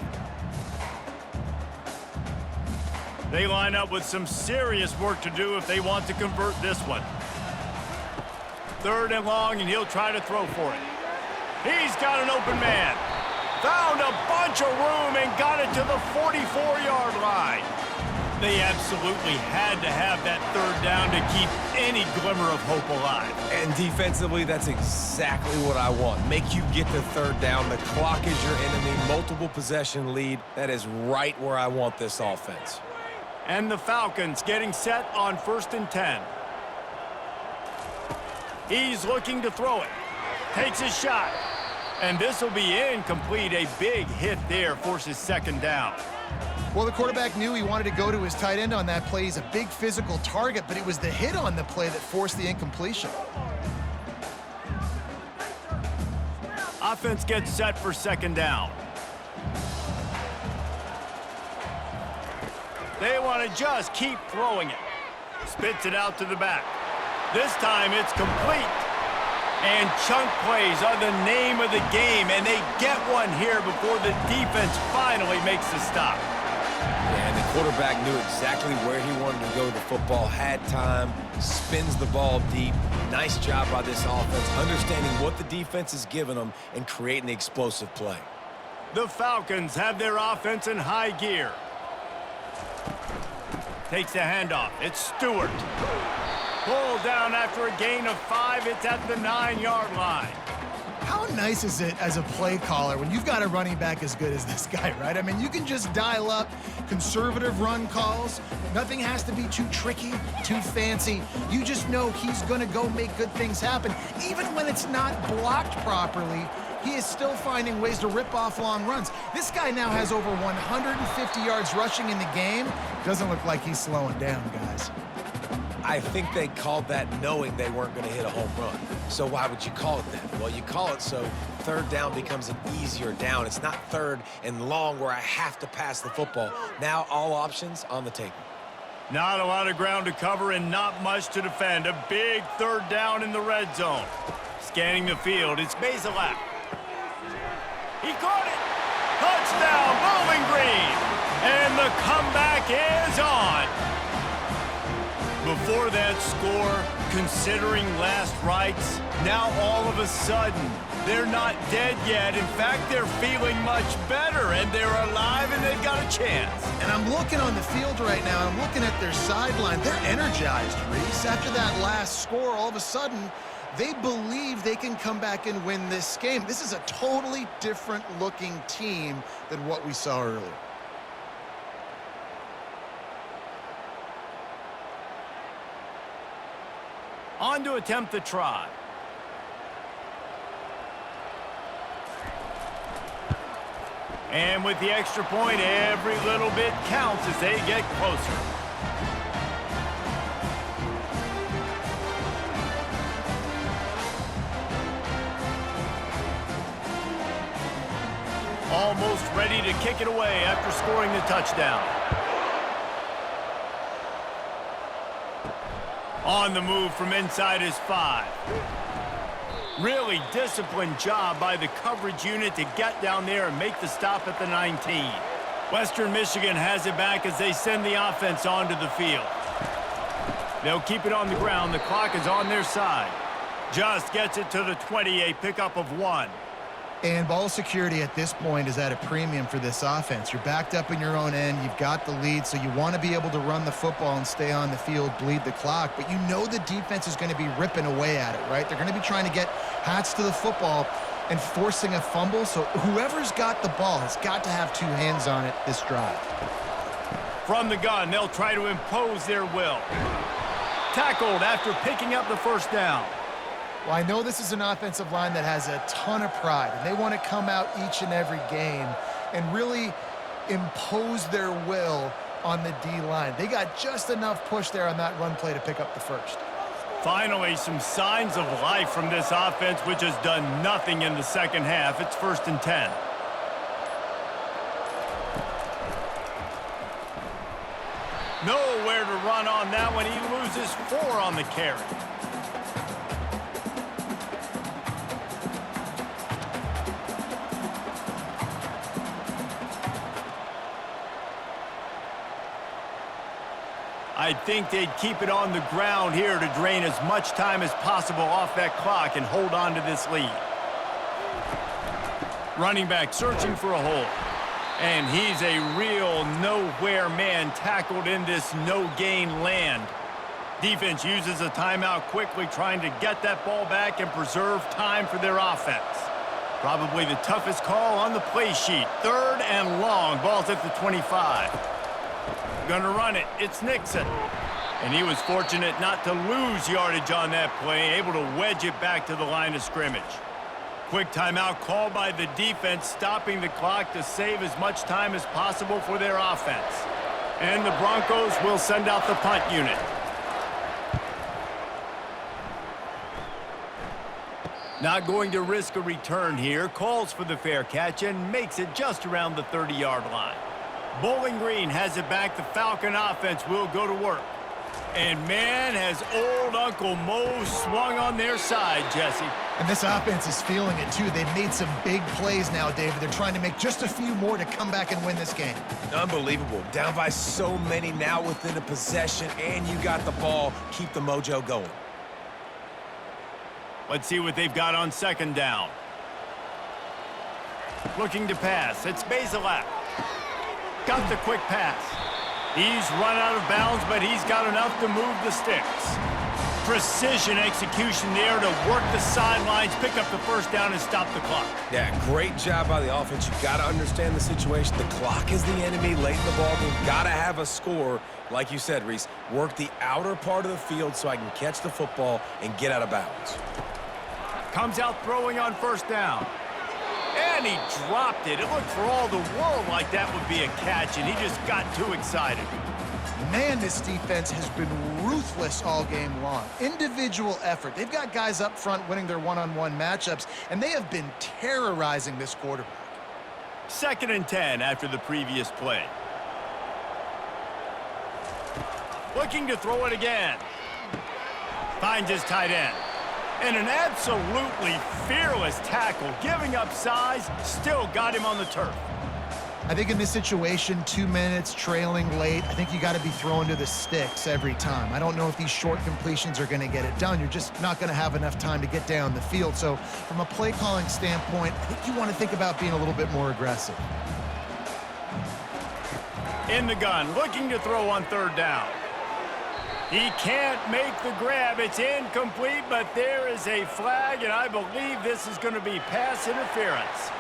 They line up with some serious work to do if they want to convert this one. 3rd and long, and he'll try to throw for it. He's got an open man. Found a bunch of room and got it to the 44-yard line. They absolutely had to have that 3rd down to keep any glimmer of hope alive. And defensively, that's exactly what I want. Make you get the 3rd down. The clock is your enemy. Multiple possession lead. That is right where I want this offense. And the Falcons getting set on 1st and 10. He's looking to throw it. Takes a shot. And this will be incomplete. A big hit there forces 2nd down. Well, the quarterback knew he wanted to go to his tight end on that play. He's a big physical target, but it was the hit on the play that forced the incompletion. Offense gets set for 2nd down. They want to just keep throwing it. Spits it out to the back. This time it's complete. And chunk plays are the name of the game, and they get one here before the defense finally makes the stop. And the quarterback knew exactly where he wanted to go with the football, had time, spins the ball deep. Nice job by this offense, understanding what the defense is giving them and creating the explosive play. The Falcons have their offense in high gear. Takes the handoff. It's Stewart. Pulled down after a gain of 5. It's at the 9-yard line. How nice is it as a play caller when you've got a running back as good as this guy, right? I mean, you can just dial up conservative run calls. Nothing has to be too tricky, too fancy. You just know he's going to go make good things happen. Even when it's not blocked properly, he is still finding ways to rip off long runs. This guy now has over 150 yards rushing in the game. Doesn't look like he's slowing down, guys. I think they called that knowing they weren't going to hit a home run. So why would you call it that? Well, you call it so third down becomes an easier down. It's not third and long where I have to pass the football. Now all options on the table. Not a lot of ground to cover and not much to defend. A big third down in the red zone. Scanning the field, it's Bazelak. He caught it. Touchdown, Bowling Green. And the comeback is on. Before that score, considering last rites, now all of a sudden, they're not dead yet. In fact, they're feeling much better, and they're alive, and they've got a chance. And I'm looking on the field right now, I'm looking at their sideline. They're energized, Reese. After that last score, all of a sudden, they believe they can come back and win this game. This is a totally different-looking team than what we saw earlier. On to attempt the try. And with the extra point, every little bit counts as they get closer. Almost ready to kick it away after scoring the touchdown. On the move from inside his 5. Really disciplined job by the coverage unit to get down there and make the stop at the 19. Western Michigan has it back as they send the offense onto the field. They'll keep it on the ground. The clock is on their side. Just gets it to the 20, a pickup of 1. And ball security at this point is at a premium for this offense. You're backed up in your own end. You've got the lead, so you want to be able to run the football and stay on the field, bleed the clock. But you know the defense is going to be ripping away at it, right? They're going to be trying to get hats to the football and forcing a fumble. So whoever's got the ball has got to have 2 hands on it this drive. From the gun, they'll try to impose their will. Tackled after picking up the first down. Well, I know this is an offensive line that has a ton of pride, and they want to come out each and every game and really impose their will on the D-line. They got just enough push there on that run play to pick up the first. Finally, some signs of life from this offense, which has done nothing in the second half. It's 1st and 10. Nowhere to run on that one. He loses 4 on the carry. I think they'd keep it on the ground here to drain as much time as possible off that clock and hold on to this lead. Running back searching for a hole. And he's a real nowhere man tackled in this no-gain land. Defense uses a timeout quickly, trying to get that ball back and preserve time for their offense. Probably the toughest call on the play sheet. 3rd and long. Ball's at the 25. Gonna run it. It's Nixon. And he was fortunate not to lose yardage on that play, able to wedge it back to the line of scrimmage. Quick timeout called by the defense, stopping the clock to save as much time as possible for their offense. And the Broncos will send out the punt unit. Not going to risk a return here. Calls for the fair catch and makes it just around the 30-yard line. Bowling Green has it back. The Falcon offense will go to work. And man, has old Uncle Mo swung on their side, Jesse. And this offense is feeling it, too. They've made some big plays now, David. They're trying to make just a few more to come back and win this game. Unbelievable. Down by so many now within a possession, and you got the ball. Keep the mojo going. Let's see what they've got on second down. Looking to pass. It's Bazelak. Got the quick pass. He's run out of bounds, but he's got enough to move the sticks. Precision execution there to work the sidelines, pick up the first down, and stop the clock. Yeah, great job by the offense. You got to understand the situation. The clock is the enemy late in the ball game. Got to have a score. Like you said, Reese, work the outer part of the field so I can catch the football and get out of bounds. Comes out throwing on first down. And he dropped it. It looked for all the world like that would be a catch, and he just got too excited. Man, this defense has been ruthless all game long. Individual effort. They've got guys up front winning their one-on-one matchups, and they have been terrorizing this quarterback. 2nd and 10 after the previous play. Looking to throw it again. Finds his tight end. And an absolutely fearless tackle, giving up size, still got him on the turf. I think in this situation, 2 minutes, trailing late, I think you got to be throwing to the sticks every time. I don't know if these short completions are going to get it done. You're just not going to have enough time to get down the field. So from a play calling standpoint, I think you want to think about being a little bit more aggressive. In the gun, looking to throw on third down. He can't make the grab. It's incomplete, but there is a flag, and I believe this is going to be pass interference.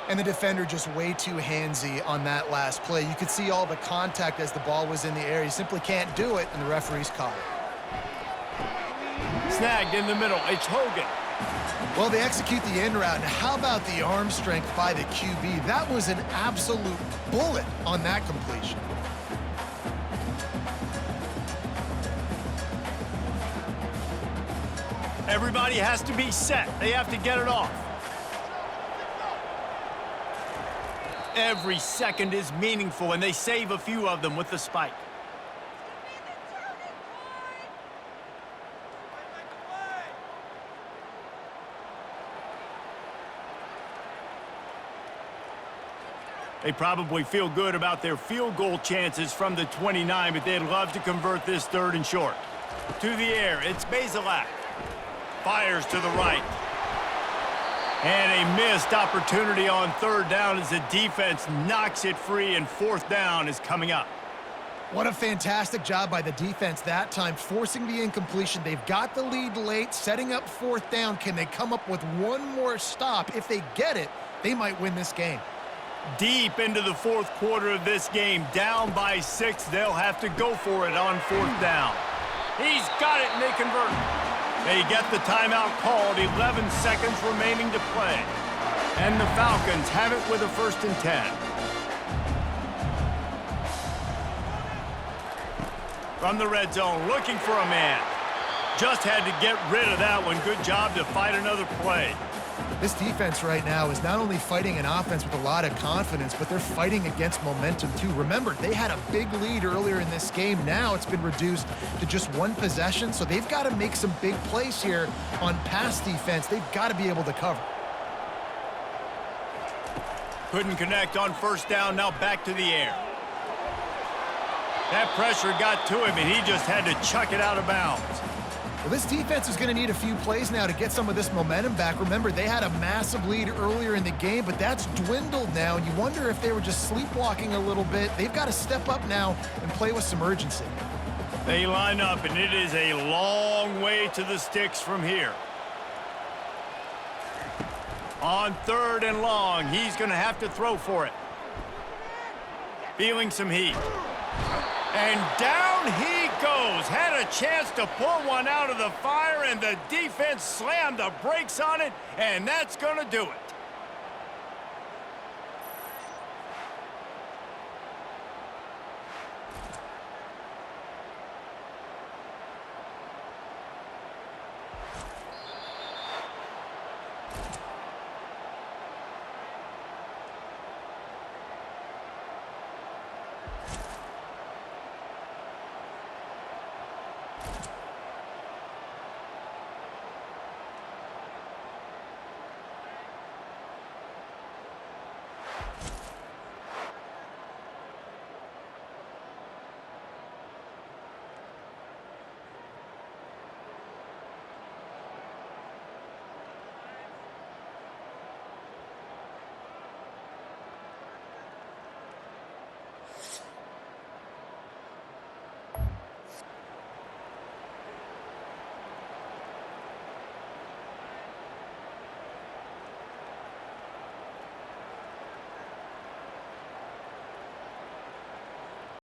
And the defender just way too handsy on that last play. You could see all the contact as the ball was in the air. You simply can't do it, and the referee's caught it. Snagged in the middle. It's Hogan. Well, they execute the in route. And how about the arm strength by the QB? That was an absolute bullet on that completion. Everybody has to be set. They have to get it off. Every second is meaningful, and they save a few of them with the spike. They probably feel good about their field goal chances from the 29, but they'd love to convert this 3rd and short. To the air, it's Bazelak. Fires to the right. And a missed opportunity on 3rd down as the defense knocks it free, and 4th down is coming up. What a fantastic job by the defense that time, forcing the incompletion. They've got the lead late, setting up 4th down. Can they come up with one more stop? If they get it, they might win this game. Deep into the 4th quarter of this game, down by 6. They'll have to go for it on 4th down. He's got it, and they convert. They get the timeout called, 11 seconds remaining to play. And the Falcons have it with a 1st and 10. From the red zone, looking for a man. Just had to get rid of that one. Good job to fight another play. This defense right now is not only fighting an offense with a lot of confidence, but they're fighting against momentum too. Remember, they had a big lead earlier in this game. Now it's been reduced to just 1 possession, so they've got to make some big plays here on pass defense. They've got to be able to cover. Couldn't connect on 1st down, now back to the air. That pressure got to him, and he just had to chuck it out of bounds. Well, this defense is going to need a few plays now to get some of this momentum back. Remember, they had a massive lead earlier in the game, but that's dwindled now. And you wonder if they were just sleepwalking a little bit. They've got to step up now and play with some urgency. They line up, and it is a long way to the sticks from here. On 3rd and long, he's going to have to throw for it. Feeling some heat. And down he goes. Had a chance to pull one out of the fire, and the defense slammed the brakes on it, and that's going to do it.